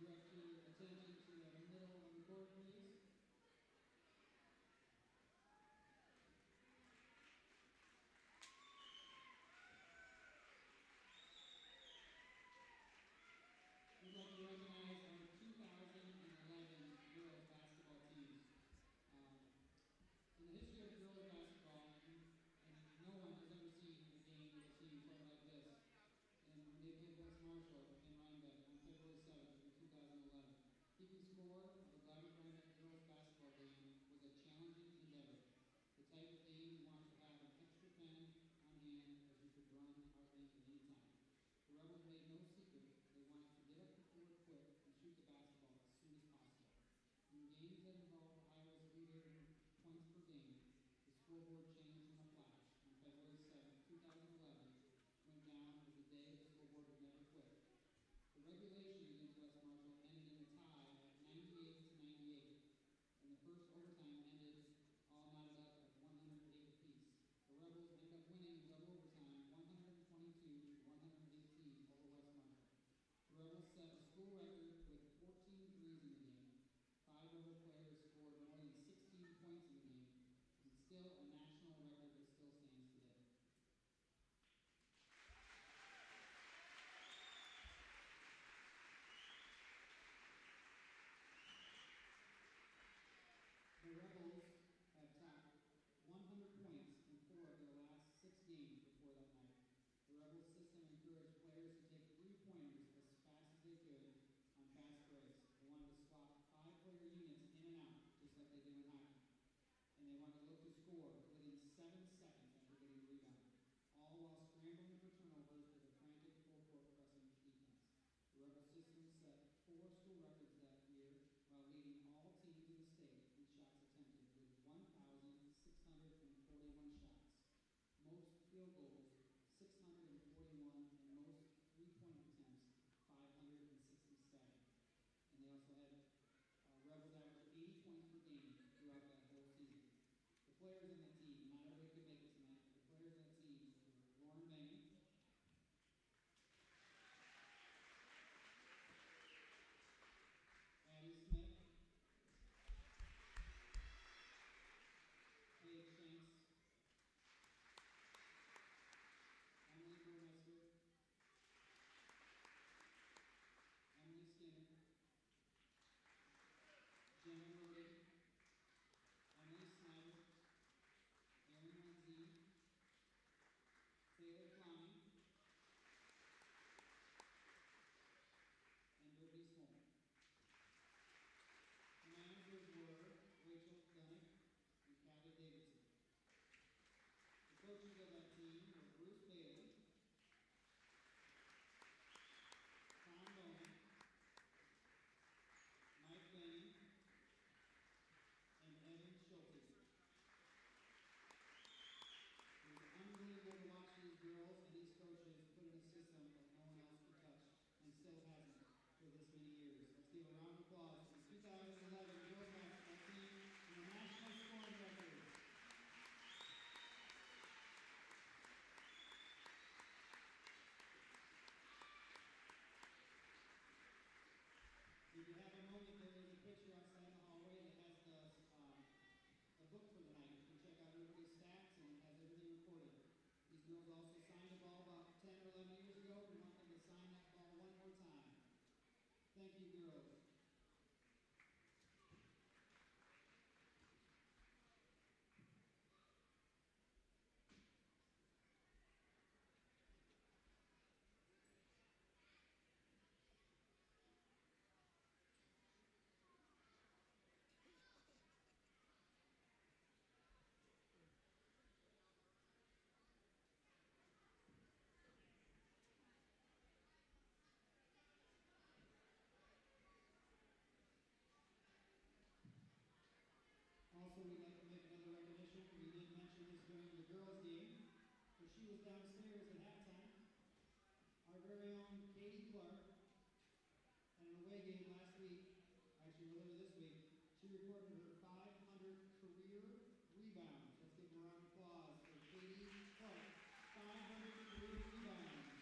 direct your attention to the middle of the court, please. We'd like to recognize our 2011 girls basketball teams. In the history of girls basketball, and no one has ever seen a game with a team quite like this. And when they played West Marshall in Rhinebeck on February 7th in 2011. Keeping score of a Rhinebeck girls basketball game was a challenging endeavor. The type of game you want to have an extra pen on hand as you could run hardly at any time. The Rebels made no secret they wanted to get up the court quick and shoot the basketball as soon as possible. In games that involved Iowa's leading points per game, the scoreboard changed in a flash on February 7, 2011, went down as the day the scoreboard would never quit. The regulation against West Marshall ended in a tie at 98 to 98, and the first overtime ended all knotted up at 108 apiece. The Rebels ended up winning in double overtime 122 to 118 over West Marshall. The Rebels set a school record with 14 threes in the game. 5 Rebel players scored more than 16 points in the game, and still a national record that still stands today. The Rebels have topped 100 points in 4 of their last 6 games before that night. The Rebels system encouraged players to take 3-pointers as fast as they could on fast breaks. They wanted to swap 5-player units in and out, just like they do in hockey. And they wanted to look to score within 7 seconds after getting a rebound, all while scrambling for turnovers with a frantic full-court pressing defense. The Rebel system set 4 school records that year while leading all teams in the state in shots attempted with 1,641 shots, most field goals 641, and most 3-point attempts 567. And they also had Rebels average 80 points per game throughout that whole season. The players in the team, not everybody could make it tonight, but the players in the team were Lauren Bain, Addie Smith, Paige Shanks, Emily Burmester, Emily Skinner, Jenna Murray, Emily Snyder, Erin Lindsay, Taylor Klein, and Brittany Small. The managers were Rachel Dunnick and Callie Davidson. The coaches of that team were Bruce Bailey, Tom Bowman, Mike Bain, and Evan Schulte. It was unbelievable to watch these girls and these coaches put in a system that no one else could touch, and still hasn't for this many years. Let's give a round of applause for the 2011 girls basketball team and the national scoring record. If you have a moment, there is a picture outside the hallway that has the book for the night. You can check out everybody's stats and it has everything recorded. These girls also signed the ball about 10 or 11 years ago. We want them to sign that ball one more time. Thank you, girls. Also, we'd like to make another recognition. We did mention this during the girls' game, but she was downstairs at halftime. Our very own Katie Clark, at an away game last week, actually earlier this week, she recorded her 500 career rebounds. Let's give a round of applause for Katie Clark. 500 career rebounds.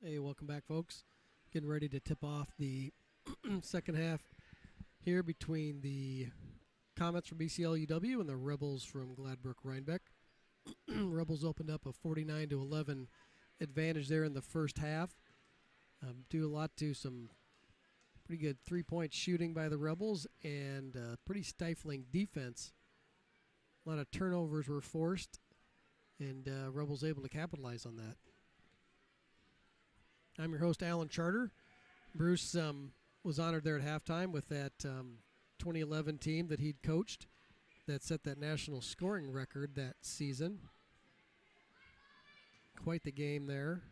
Hey, welcome back, folks. Getting ready to tip off the second half here between the Comets from BCLUW and the Rebels from Gladbrook-Rhinebeck. Rebels opened up a 49-11 advantage there in the first half. Due a lot to some pretty good three-point shooting by the Rebels and pretty stifling defense. A lot of turnovers were forced, and Rebels able to capitalize on that. I'm your host, Alan Charter. Bruce was honored there at halftime with that 2011 team that he'd coached that set that national scoring record that season. Quite the game there.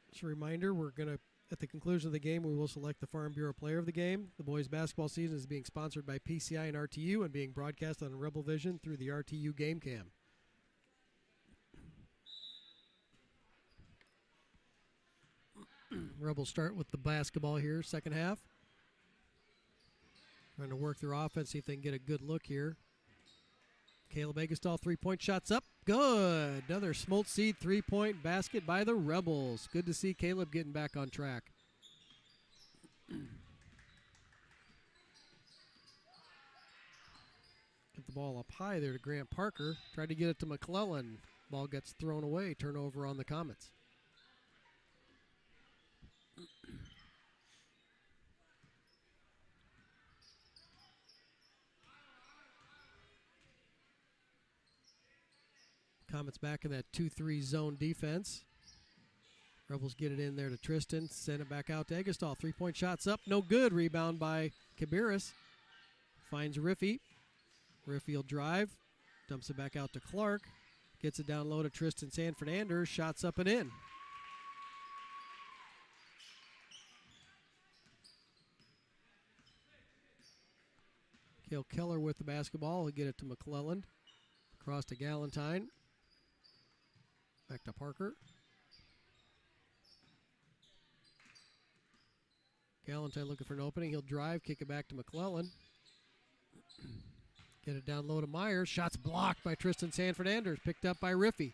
Just a reminder, we're going to, at the conclusion of the game, we will select the Farm Bureau Player of the Game. The boys basketball season is being sponsored by PCI and RTU and being broadcast on Rebel Vision through the RTU Game Cam. Rebels start with the basketball here, second half. Trying to work their offense, see if they can get a good look here. Caleb Egestall, three-point shots up. Good. Another Smoltz Seed three-point basket by the Rebels. Good to see Caleb getting back on track. Get the ball up high there to Grant Parker. Tried to get it to McClellan. Ball gets thrown away. Turnover on the Comets. Comets back in that 2-3 zone defense. Rebels get it in there to Tristan. Send it back out to Egestall. Three-point shots up. No good. Rebound by Kabiris. Finds Riffy. Riffy will drive. Dumps it back out to Clark. Gets it down low to Tristan Sanford-Anders. Shots up and in. Cale Keller with the basketball. He'll get it to McClelland. Across to Galentine. Back to Parker. Galentine looking for an opening. He'll drive, kick it back to McClellan. Get it down low to Myers. Shots blocked by Tristan Sanford-Anders. Picked up by Riffy.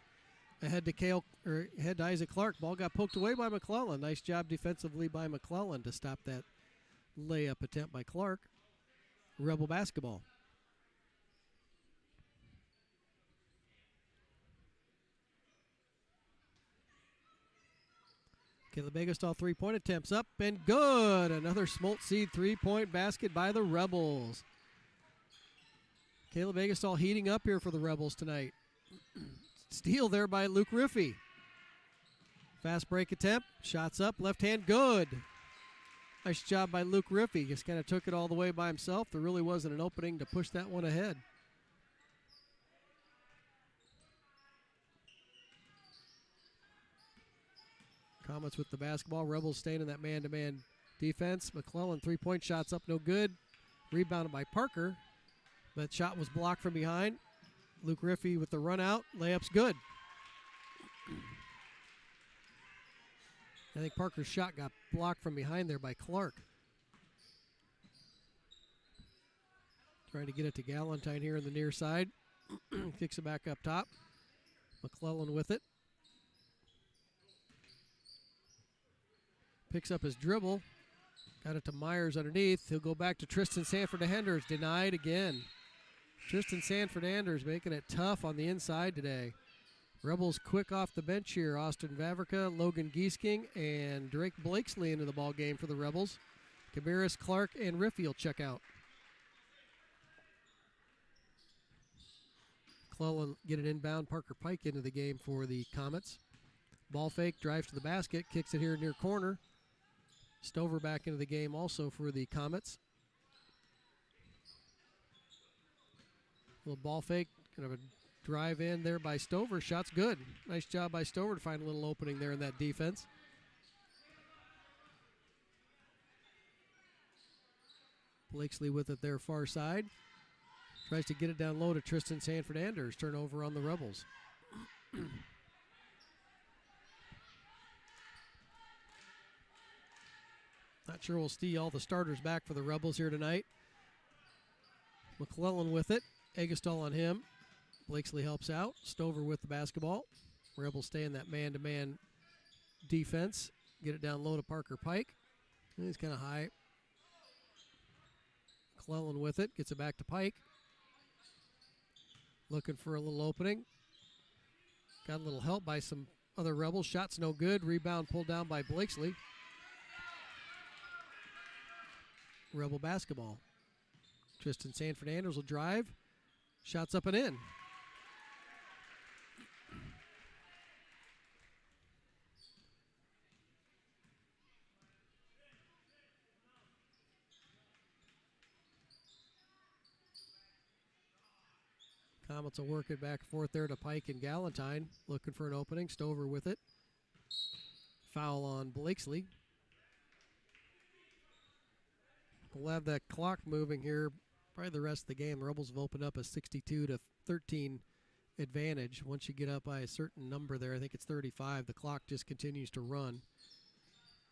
Ahead to Isaac Clark. Ball got poked away by McClellan. Nice job defensively by McClellan to stop that layup attempt by Clark. Rebel basketball. Caleb Egestall three-point attempts up and good. Another Smoltz Seed three-point basket by the Rebels. Caleb Egestall heating up here for the Rebels tonight. Steal there by Luke Riffy. Fast break attempt. Shots up. Left hand good. Nice job by Luke Riffy. Just kind of took it all the way by himself. There really wasn't an opening to push that one ahead. Comets with the basketball. Rebels staying in that man-to-man defense. McClellan three-point shots up, no good. Rebounded by Parker. That shot was blocked from behind. Luke Riffy with the run out. Layup's good. I think Parker's shot got blocked from behind there by Clark. Trying to get it to Galentine here in the near side. Kicks it back up top. McClellan with it. Picks up his dribble. Got it to Myers underneath. He'll go back to Tristan Sanford-Anders. Denied again. Tristan Sanford-Anders making it tough on the inside today. Rebels quick off the bench here. Austin Vavrika, Logan Giesking, and Drake Blakesley into the ball game for the Rebels. Kabiris, Clark, and Riffy will check out. McClellan get an inbound. Parker Pike into the game for the Comets. Ball fake, drives to the basket, kicks it here near corner. Stover back into the game also for the Comets. Little ball fake, kind of a drive in there by Stover. Shot's good. Nice job by Stover to find a little opening there in that defense. Blakesley with it there far side. Tries to get it down low to Tristan Sanford-Anders. Turnover on the Rebels. Not sure we'll see all the starters back for the Rebels here tonight. McClellan with it. Egestall on him. Blakesley helps out. Stover with the basketball. Rebels stay in that man-to-man defense. Get it down low to Parker Pike. He's kind of high. McClellan with it. Gets it back to Pike. Looking for a little opening. Got a little help by some other Rebels. Shot's no good. Rebound pulled down by Blakesley. Rebel basketball. Tristan San Fernandez will drive. Shots up and in. Comets will work it back and forth there to Pike and Galentine. Looking for an opening. Stover with it. Foul on Blakesley. We'll have that clock moving here probably the rest of the game. The Rebels have opened up a 62-13 advantage. Once you get up by a certain number there, I think it's 35, the clock just continues to run.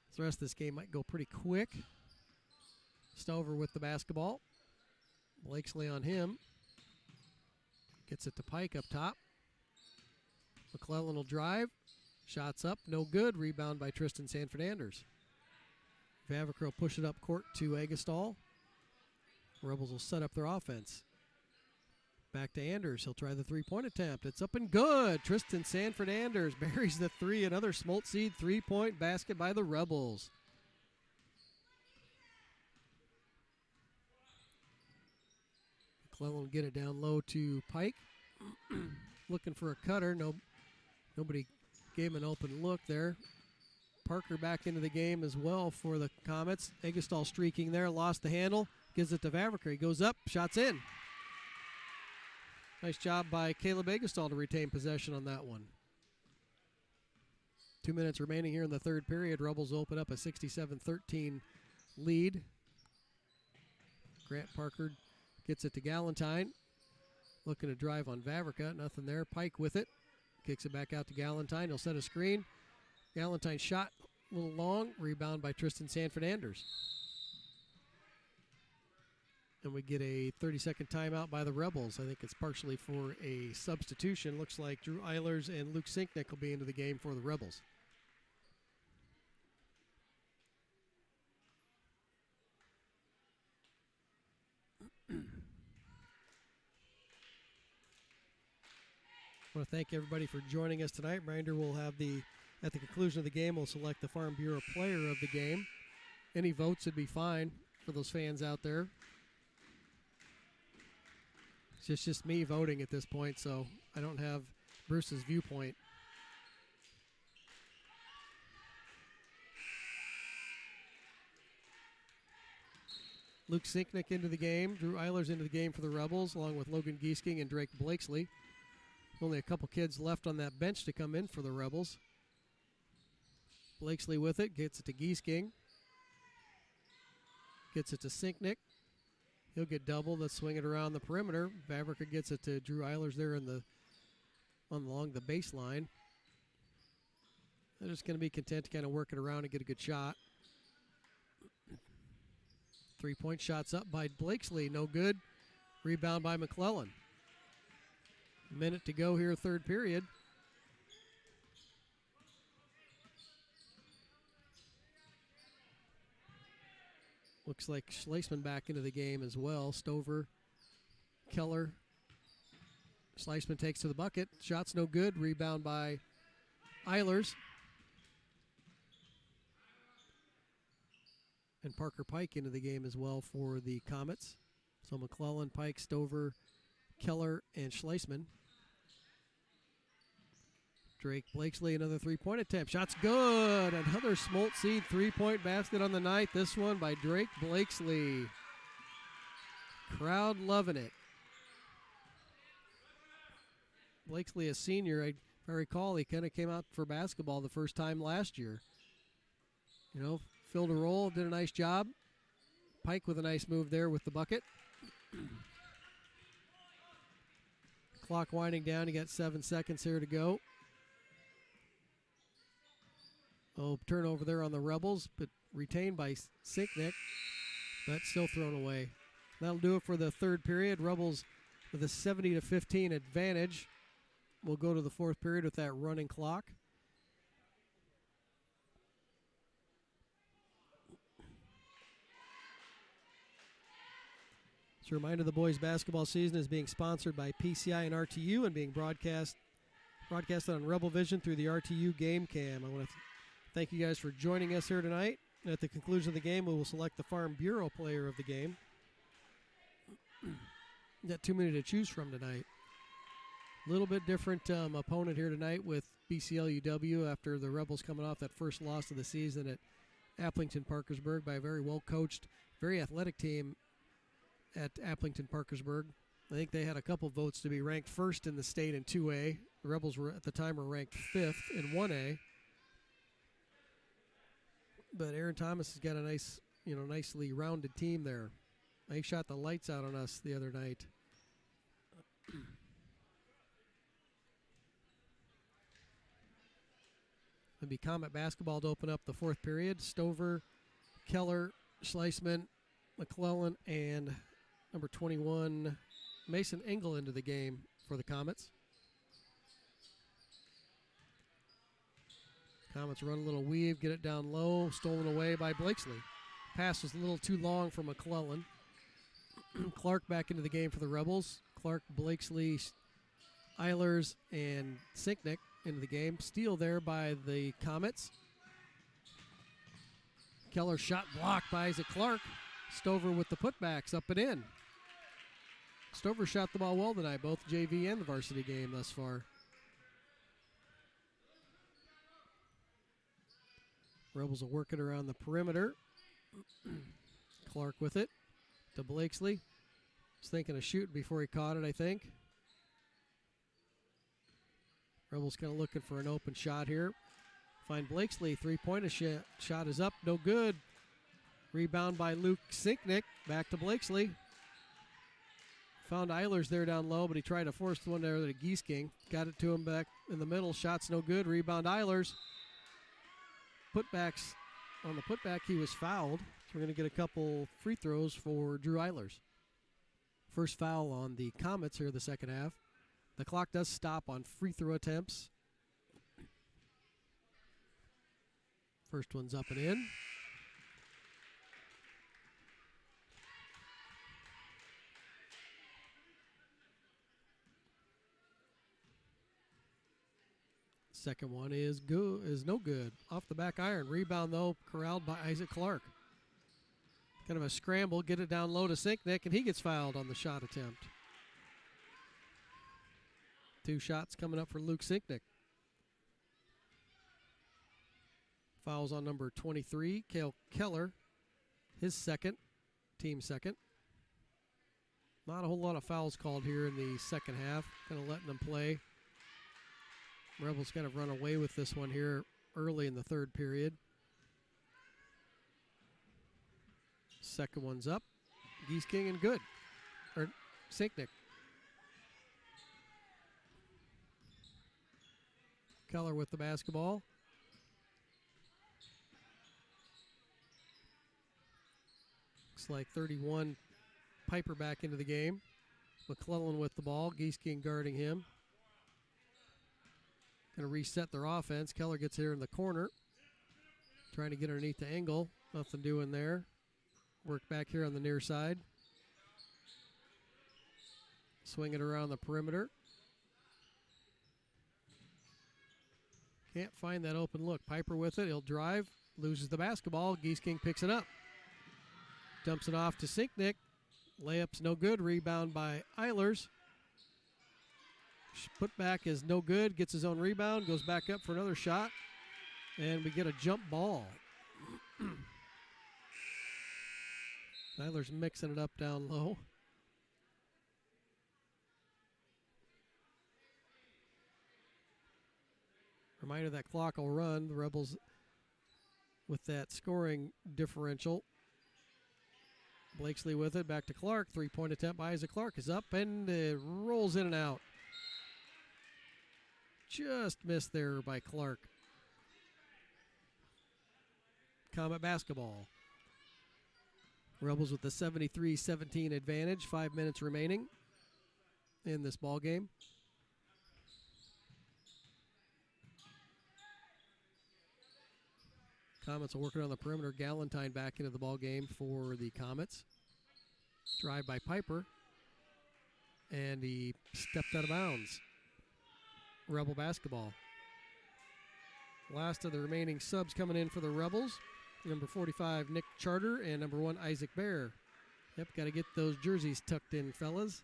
So the rest of this game might go pretty quick. Stover with the basketball. Blakesley on him. Gets it to Pike up top. McClellan will drive. Shots up, no good. Rebound by Tristan San Fernandez. Vavrick will push it up court to Agastol. Rebels will set up their offense. Back to Anders. He'll try the three-point attempt. It's up and good. Tristan San Fernandez buries the three. Another Smolt Seed three-point basket by the Rebels. McClellan will get it down low to Pike. Looking for a cutter. Nobody gave him an open look there. Parker back into the game as well for the Comets. Agastol streaking there. Lost the handle. Gives it to Vavrick. He goes up. Shots in. Nice job by Caleb Agastol to retain possession on that one. 2 minutes remaining here in the third period. Rebels open up a 67-13 lead. Grant Parker gets it to Galentine. Looking to drive on Vavrick. Nothing there. Pike with it. Kicks it back out to Galentine. He'll set a screen. Galentine shot a little long. Rebound by Tristan San Fernandez. And we get a 30-second timeout by the Rebels. I think it's partially for a substitution. Looks like Drew Eilers and Luke Sinknick will be into the game for the Rebels. I want to thank everybody for joining us tonight. Reminder, we'll have at the conclusion of the game, we'll select the Farm Bureau player of the game. Any votes would be fine for those fans out there. It's just me voting at this point, so I don't have Bruce's viewpoint. Luke Sinknick into the game. Drew Eilers into the game for the Rebels, along with Logan Giesking and Drake Blakesley. Only a couple kids left on that bench to come in for the Rebels. Blakesley with it, gets it to Giesking. Gets it to Sinknick. He'll get doubled. Let's swing it around the perimeter. Vavrick gets it to Drew Eilers there along the baseline. They're just going to be content to kind of work it around and get a good shot. 3-point shots up by Blakesley. No good. Rebound by McClellan. Minute to go here, third period. Looks like Schleisman back into the game as well. Stover, Keller. Schleisman takes to the bucket. Shot's no good. Rebound by Eilers. And Parker Pike into the game as well for the Comets. So McClellan, Pike, Stover, Keller, and Schleisman. Drake Blakesley, another three-point attempt. Shot's good. Another Smolt Seed three-point basket on the night. This one by Drake Blakesley. Crowd loving it. Blakesley, a senior, if I recall, he kind of came out for basketball the first time last year. You know, filled a role, did a nice job. Pike with a nice move there with the bucket. Clock winding down. You got 7 seconds here to go. Oh, turnover there on the Rebels, but retained by Sinknick, but still thrown away. That'll do it for the third period. Rebels with a 70-15 advantage. We'll go to the fourth period with that running clock. Just a reminder, the boys basketball season is being sponsored by PCI and RTU and being broadcasted on Rebel Vision through the RTU Game Cam. I want to thank you guys for joining us here tonight. At the conclusion of the game, we will select the Farm Bureau player of the game. Got too many to choose from tonight. A little bit different opponent here tonight with BCLUW after the Rebels coming off that first loss of the season at Applington-Parkersburg by a very well-coached, very athletic team at Applington-Parkersburg. I think they had a couple votes to be ranked first in the state in 2A. The Rebels were at the time were ranked fifth in 1A. But Aaron Thomas has got a nice, nicely rounded team there. They shot the lights out on us the other night. It'll be Comet basketball to open up the fourth period. Stover, Keller, Schleisman, McClellan, and number 21, Mason Engel into the game for the Comets. Comets run a little weave, get it down low, stolen away by Blakesley. Pass was a little too long for McClellan. Clark back into the game for the Rebels. Clark, Blakesley, Eilers, and Sinknick into the game. Steal there by the Comets. Keller shot blocked by Isaac Clark. Stover with the putbacks up and in. Stover shot the ball well tonight, both JV and the varsity game thus far. Rebels will work it around the perimeter. Clark with it to Blakesley. Was thinking of shooting before he caught it, I think. Rebels kind of looking for an open shot here. Find Blakesley, three-pointer shot is up, no good. Rebound by Luke Sinknick, back to Blakesley. Found Eilers there down low, but he tried to force the one there to Giesking. Got it to him back in the middle, shot's no good, rebound Eilers. Putbacks, on the putback he was fouled. So we're going to get a couple free throws for Drew Eilers. First foul on the Comets here in the second half. The clock does stop on free throw attempts. First one's up and in. Second one is no good. Off the back iron. Rebound, though, corralled by Isaac Clark. Kind of a scramble. Get it down low to Sinknick, and he gets fouled on the shot attempt. Two shots coming up for Luke Sinknick. Fouls on number 23, Cale Keller. His second, team second. Not a whole lot of fouls called here in the second half. Kind of letting them play. Rebels kind of run away with this one here early in the third period. Second one's up. Giesking and good. Or Sinknick. Keller with the basketball. Looks like 31 Piper back into the game. McClellan with the ball. Giesking guarding him. Going to reset their offense. Keller gets here in the corner. Trying to get underneath the angle. Nothing doing there. Work back here on the near side. Swing it around the perimeter. Can't find that open look. Piper with it. He'll drive. Loses the basketball. Giesking picks it up. Dumps it off to Sinknick. Layup's no good. Rebound by Eilers. Putback is no good. Gets his own rebound. Goes back up for another shot. And we get a jump ball. Eilers mixing it up down low. Reminder that clock will run. The Rebels with that scoring differential. Blakesley with it. Back to Clark. Three-point attempt by Isaac Clark is up and rolls in and out. Just missed there by Clark. Comet basketball. Rebels with the 73-17 advantage. 5 minutes remaining in this ball game. Comets are working on the perimeter. Galentine back into the ball game for the Comets. Drive by Piper. And he stepped out of bounds. Rebel basketball. Last of the remaining subs coming in for the Rebels. Number 45, Nick Charter, and number 1, Isaac Bear. Yep, got to get those jerseys tucked in, fellas.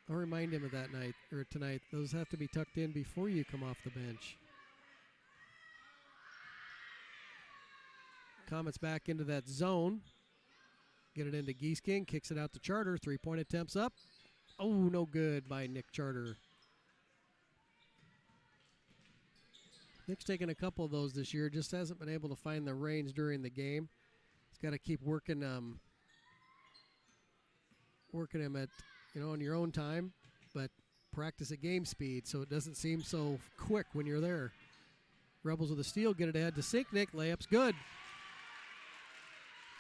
I'll remind him of that night, or tonight. Those have to be tucked in before you come off the bench. Comets back into that zone. Get it into Geese King, kicks it out to Charter. 3-point attempts up. Oh, no good by Nick Charter. Nick's taken a couple of those this year, just hasn't been able to find the range during the game. He's got to keep working him at, on your own time, but practice at game speed so it doesn't seem so quick when you're there. Rebels with a steal, get it ahead to Sinknick. Layup's good.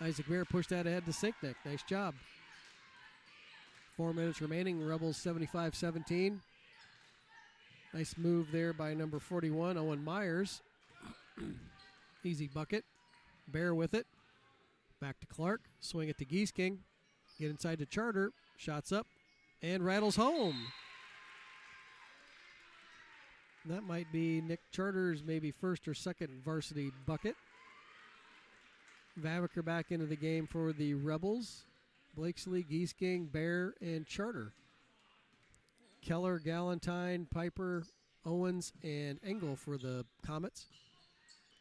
Isaac Bear pushed that ahead to Sinknick. Nice job. 4 minutes remaining. Rebels 75-17. Nice move there by number 41, Owen Myers. Easy bucket. Bear with it. Back to Clark. Swing it to Geese King. Get inside to Charter. Shots up. And rattles home. That might be Nick Charter's maybe first or second varsity bucket. Vavaker back into the game for the Rebels. Blakesley, Geese King, Bear, and Charter. Keller, Galentine, Piper, Owens, and Engel for the Comets.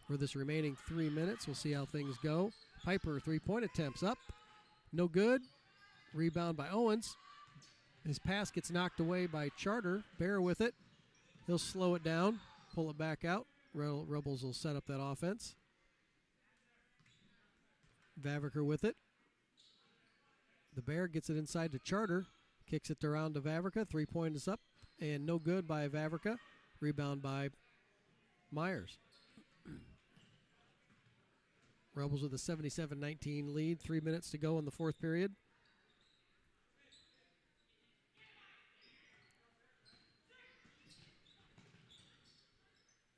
For this remaining 3 minutes, we'll see how things go. Piper, 3-point attempts up. No good. Rebound by Owens. His pass gets knocked away by Charter. Bear with it. He'll slow it down, pull it back out. Rebels will set up that offense. Vavaker with it. The Bear gets it inside to Charter. Kicks it around to Vavrica. 3-point is up. And no good by Vavrica. Rebound by Myers. Rebels with a 77-19 lead. 3 minutes to go in the fourth period.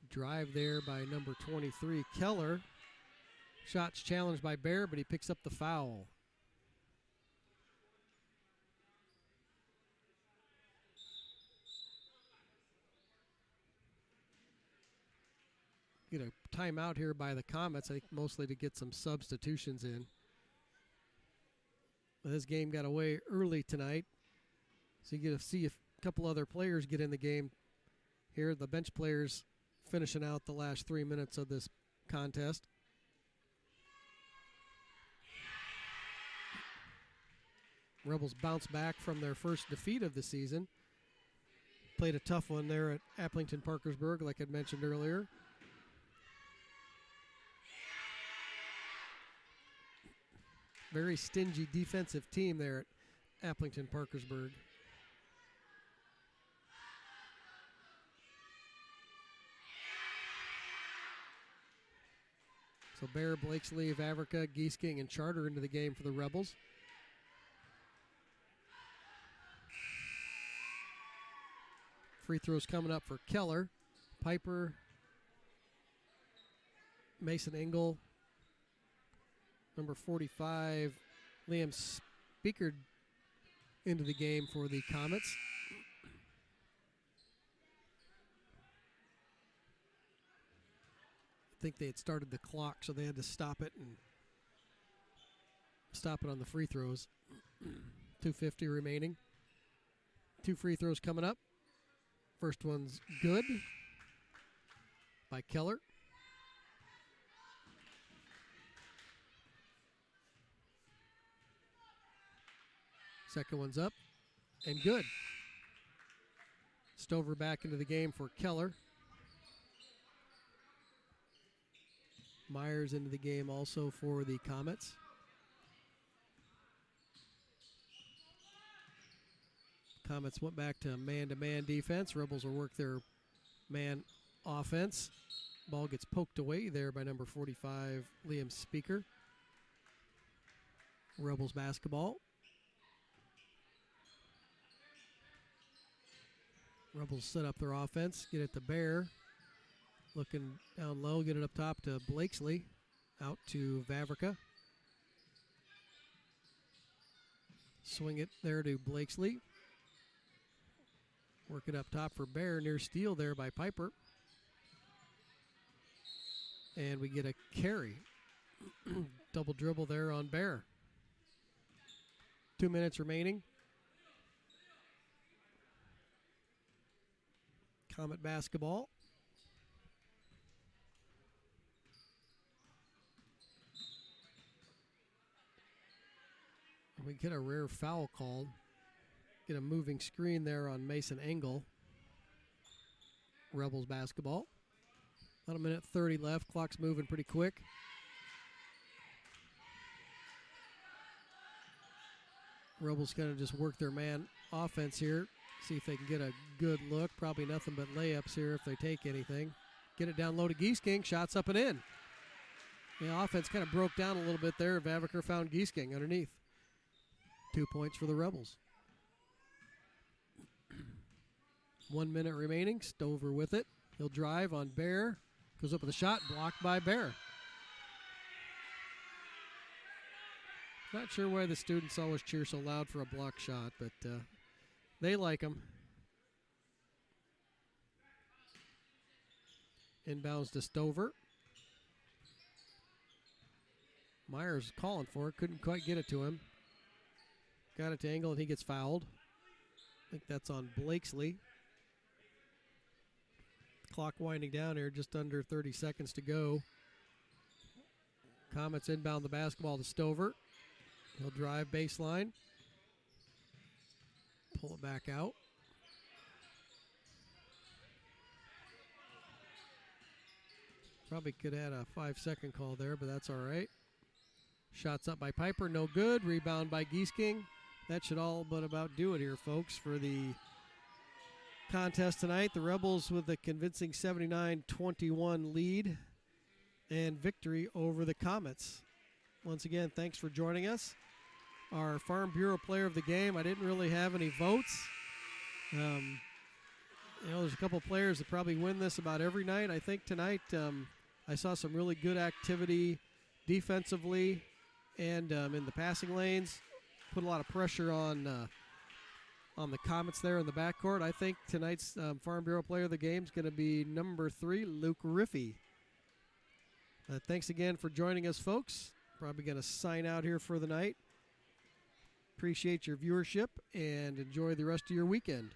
Drive there by number 23, Keller. Shots challenged by Bear, but he picks up the foul. Get a timeout here by the Comets, I think mostly to get some substitutions in. This game got away early tonight, so you get to see a couple other players get in the game here. The bench players finishing out the last 3 minutes of this contest. Rebels bounce back from their first defeat of the season. Played a tough one there at Applington Parkersburg, like I'd mentioned earlier. Very stingy defensive team there at Applington Parkersburg. So Bear, Blakesley, Vavrica, Geese King, and Charter into the game for the Rebels. Free throws coming up for Keller, Piper, Mason Engel, number 45, Liam Speaker into the game for the Comets. I think they had started the clock, so they had to stop it on the free throws. 2:50 remaining. 2 free throws coming up. First one's good by Keller. Second one's up and good. Stover back into the game for Keller. Myers into the game also for the Comets. Comets went back to man-to-man defense. Rebels will work their man offense. Ball gets poked away there by number 45, Liam Speaker. Rebels basketball. Rebels set up their offense. Get it to Bear. Looking down low, get it up top to Blakesley. Out to Vavrica. Swing it there to Blakesley. Work it up top for Bear. Near steal there by Piper. And we get a carry. Double dribble there on Bear. 2 minutes remaining. Comet basketball. We get a rare foul called. Get a moving screen there on Mason Engel. Rebels basketball. About 1:30 left. Clock's moving pretty quick. Rebels going to just work their man offense here. See if they can get a good look. Probably nothing but layups here if they take anything. Get it down low to Giesking. Shots up and in. The offense kind of broke down a little bit there. Vavaker found Giesking underneath. 2 points for the Rebels. 1 minute remaining. Stover with it. He'll drive on Bear. Goes up with a shot. Blocked by Bear. Not sure why the students always cheer so loud for a block shot, but they like them. Inbounds to Stover. Myers calling for it. Couldn't quite get it to him. Got it to Engel, and he gets fouled. I think that's on Blakesley. Clock winding down here, just under 30 seconds to go. Comets inbound the basketball to Stover. He'll drive baseline. Pull it back out. Probably could add a 5-second call there, but that's all right. Shots up by Piper, no good. Rebound by Giesking. That should all but about do it here, folks, for the contest tonight. The Rebels with a convincing 79-21 lead and victory over the Comets. Once again, thanks for joining us. Our Farm Bureau player of the game, I didn't really have any votes. There's a couple players that probably win this about every night. I think tonight I saw some really good activity defensively and in the passing lanes. Put a lot of pressure on the Comets there in the backcourt. I think tonight's Farm Bureau player of the game is going to be number 3, Luke Riffey. Thanks again for joining us, folks. Probably going to sign out here for the night. Appreciate your viewership and enjoy the rest of your weekend.